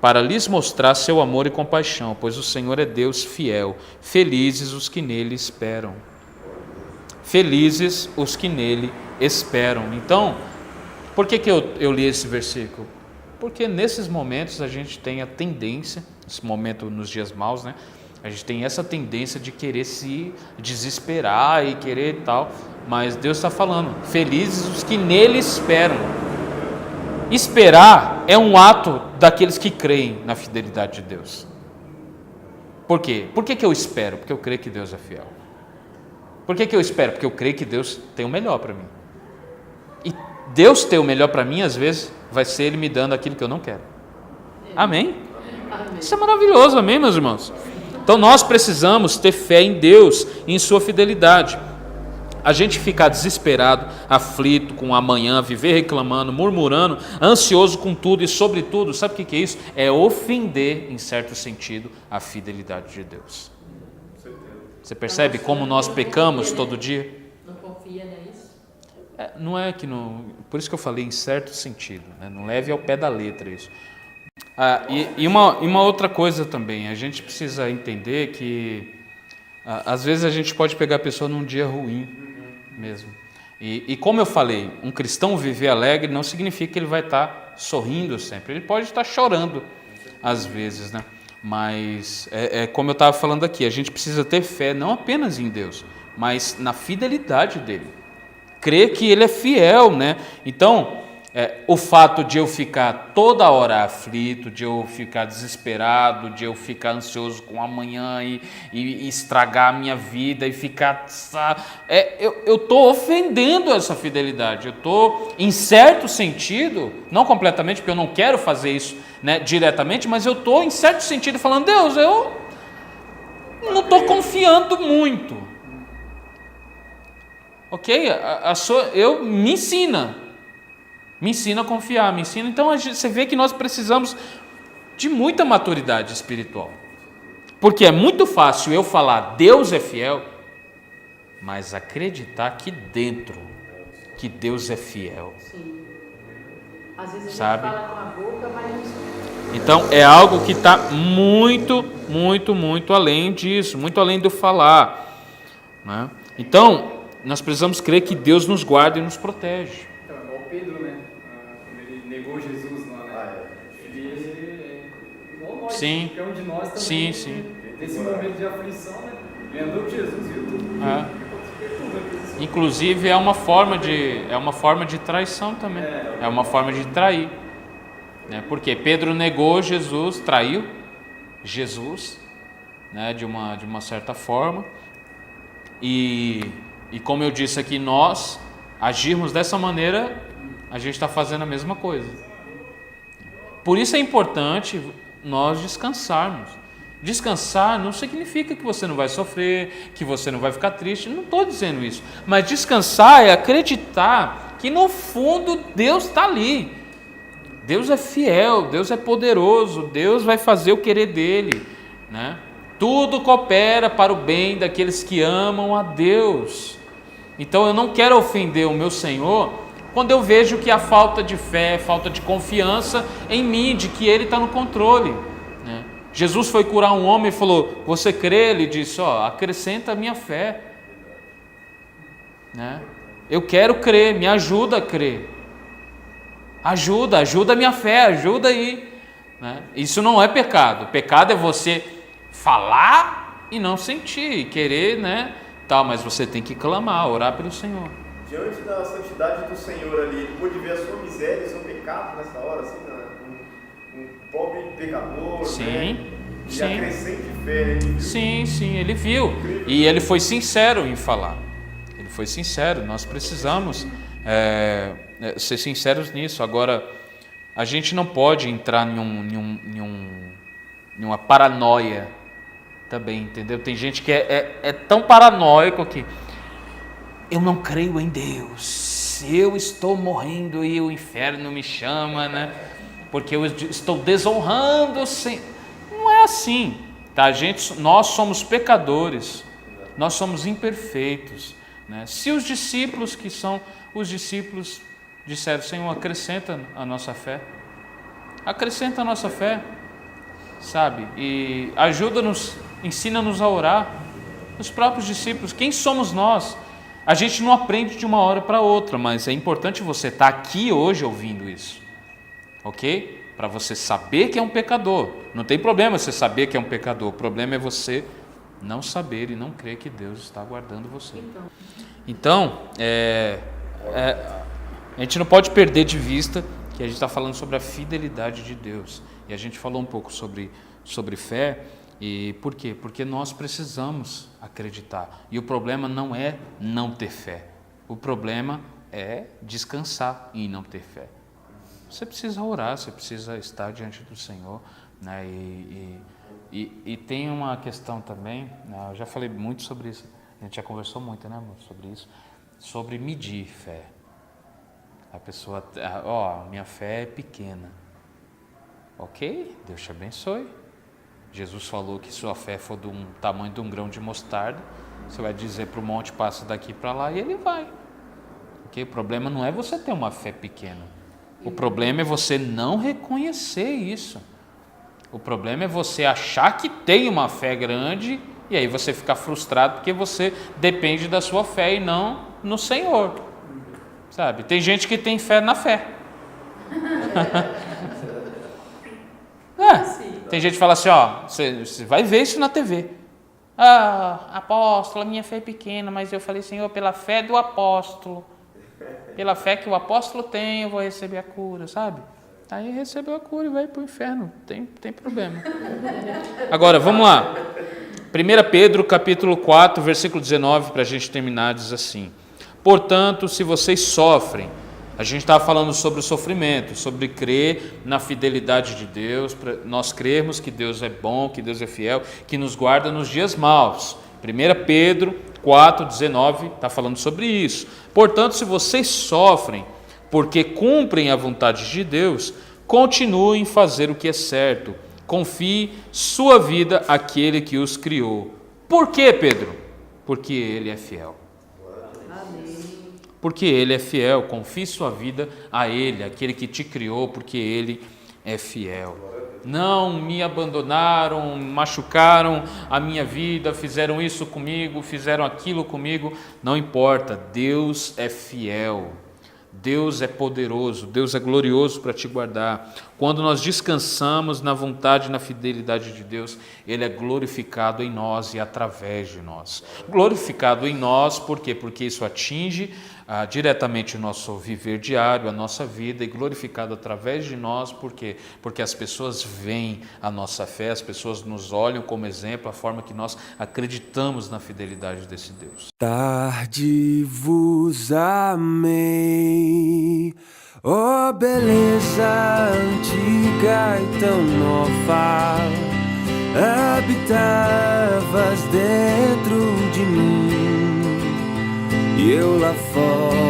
para lhes mostrar seu amor e compaixão, pois o Senhor é Deus fiel. Felizes os que nele esperam. Felizes os que nele esperam. Então, por que eu li esse versículo? Porque nesses momentos a gente tem a tendência, nesse momento nos dias maus, né? A gente tem essa tendência de querer se desesperar e querer e tal, mas Deus está falando, felizes os que nele esperam. Esperar é um ato daqueles que creem na fidelidade de Deus. Por quê? Por que eu espero? Porque eu creio que Deus é fiel. Por que eu espero? Porque eu creio que Deus tem o melhor para mim. E Deus ter o melhor para mim, às vezes, vai ser Ele me dando aquilo que eu não quero. Amém? Isso é maravilhoso, amém, meus irmãos? Então nós precisamos ter fé em Deus e em sua fidelidade. A gente ficar desesperado, aflito com o amanhã, viver reclamando, murmurando, ansioso com tudo e sobretudo, sabe o que é isso? É ofender, em certo sentido, a fidelidade de Deus. Você percebe como nós pecamos todo dia? Não confia, não é isso? Não é que não. Por isso que eu falei em certo sentido, né? Não leve ao pé da letra isso. E uma outra coisa também, a gente precisa entender que às vezes a gente pode pegar a pessoa num dia ruim mesmo. E como eu falei, um cristão viver alegre não significa que ele vai estar sorrindo sempre. Ele pode estar chorando às vezes, né? Mas como eu estava falando aqui, a gente precisa ter fé não apenas em Deus, mas na fidelidade dele. Crer que ele é fiel, né? Então, o fato de eu ficar toda hora aflito, de eu ficar desesperado, de eu ficar ansioso com amanhã e estragar a minha vida e ficar... eu estou ofendendo essa fidelidade. Eu estou, em certo sentido, não completamente, porque eu não quero fazer isso, né, diretamente, mas eu estou, em certo sentido, falando, Deus, eu não estou confiando muito. Ok? Eu me ensina a confiar, me ensina. Então você vê que nós precisamos de muita maturidade espiritual, porque é muito fácil eu falar Deus é fiel, mas acreditar aqui dentro que Deus é fiel. Sim. Às vezes a gente sabe? fala com a boca, mas... Então é algo que está muito, muito, muito além disso, muito além do falar, né? Então nós precisamos crer que Deus nos guarda e nos protege. Então, é igual Pedro, né? Quando ele negou Jesus lá, né? Ele igual nós, Sim. qualquer um de nós também. Sim. Nesse momento de aflição, né? Ele andou com Jesus, viu tudo. Inclusive é uma forma de traição também. É uma forma de trair, né? Porque Pedro negou Jesus, traiu Jesus, né? De uma certa forma. E como eu disse aqui, nós agirmos dessa maneira, a gente está fazendo a mesma coisa. Por isso é importante nós descansarmos. Descansar não significa que você não vai sofrer, que você não vai ficar triste, não estou dizendo isso. Mas descansar é acreditar que no fundo Deus está ali. Deus é fiel, Deus é poderoso, Deus vai fazer o querer dele, né? Tudo coopera para o bem daqueles que amam a Deus. Então eu não quero ofender o meu Senhor quando eu vejo que há falta de fé, falta de confiança em mim, de que Ele está no controle, né? Jesus foi curar um homem e falou, você crê? Ele disse, acrescenta a minha fé, né? Eu quero crer, me ajuda a crer. Ajuda a minha fé, ajuda aí, né? Isso não é pecado. Pecado é você falar e não sentir, querer, né, tal, mas você tem que clamar, orar pelo Senhor. Diante da santidade do Senhor ali, ele pôde ver a sua miséria, o seu pecado nessa hora, assim, um pobre pecador, sim, né? E sim. acrescente fé, ele viu. Sim, ele viu. E ele foi sincero em falar. Ele foi sincero. Nós precisamos ser sinceros nisso. Agora, a gente não pode entrar em uma paranoia também, entendeu? Tem gente que é tão paranoico que eu não creio em Deus, eu estou morrendo e o inferno me chama, né? Porque eu estou desonrando, não é assim, tá? Nós somos pecadores, nós somos imperfeitos, né? Se os discípulos que são os discípulos disseram, Senhor, acrescenta a nossa fé, sabe? E ajuda-nos, ensina-nos a orar. Os próprios discípulos, quem somos nós? A gente não aprende de uma hora para outra, mas é importante você estar aqui hoje ouvindo isso, ok? Para você saber que é um pecador. Não tem problema você saber que é um pecador, o problema é você não saber e não crer que Deus está guardando você. Então, a gente não pode perder de vista que a gente está falando sobre a fidelidade de Deus. E a gente falou um pouco sobre fé. E por quê? Porque nós precisamos acreditar. E o problema não é não ter fé. O problema é descansar em não ter fé. Você precisa orar, você precisa estar diante do Senhor, né? E tem uma questão também, né? Eu já falei muito sobre isso, a gente já conversou muito, né, amor, sobre isso, sobre medir fé. A pessoa, minha fé é pequena. Ok, Deus te abençoe. Jesus falou que sua fé for do tamanho de um grão de mostarda, você vai dizer para o monte, passa daqui para lá, e ele vai. Okay? O problema não é você ter uma fé pequena. O problema é você não reconhecer isso. O problema é você achar que tem uma fé grande, e aí você ficar frustrado porque você depende da sua fé e não no Senhor. Sabe? Tem gente que tem fé na fé. Tem gente que fala assim, você vai ver isso na TV. Apóstolo, a minha fé é pequena, mas eu falei, Senhor, pela fé do apóstolo, pela fé que o apóstolo tem, eu vou receber a cura, sabe? Aí recebeu a cura e vai para o inferno, tem problema. Agora, vamos lá. 1 Pedro, capítulo 4, versículo 19, para a gente terminar, diz assim: portanto, se vocês sofrem, a gente estava falando sobre o sofrimento, sobre crer na fidelidade de Deus, nós crermos que Deus é bom, que Deus é fiel, que nos guarda nos dias maus. 1 Pedro 4,19 está falando sobre isso. Portanto, se vocês sofrem porque cumprem a vontade de Deus, continuem a fazer o que é certo. Confie sua vida àquele que os criou. Por quê, Pedro? Porque Ele é fiel. Porque Ele é fiel, confie sua vida a Ele, aquele que te criou, porque Ele é fiel. Não me abandonaram, machucaram a minha vida, fizeram isso comigo, fizeram aquilo comigo, não importa, Deus é fiel. Deus é poderoso, Deus é glorioso para te guardar. Quando nós descansamos na vontade e na fidelidade de Deus, Ele é glorificado em nós e através de nós. Glorificado em nós, por quê? Porque isso atinge diretamente o nosso viver diário, a nossa vida, e glorificado através de nós, por quê? Porque as pessoas veem a nossa fé, as pessoas nos olham como exemplo, a forma que nós acreditamos na fidelidade desse Deus. Tarde vos amei, ó beleza antiga e tão nova, habitabas dentro de mim, e eu lá fora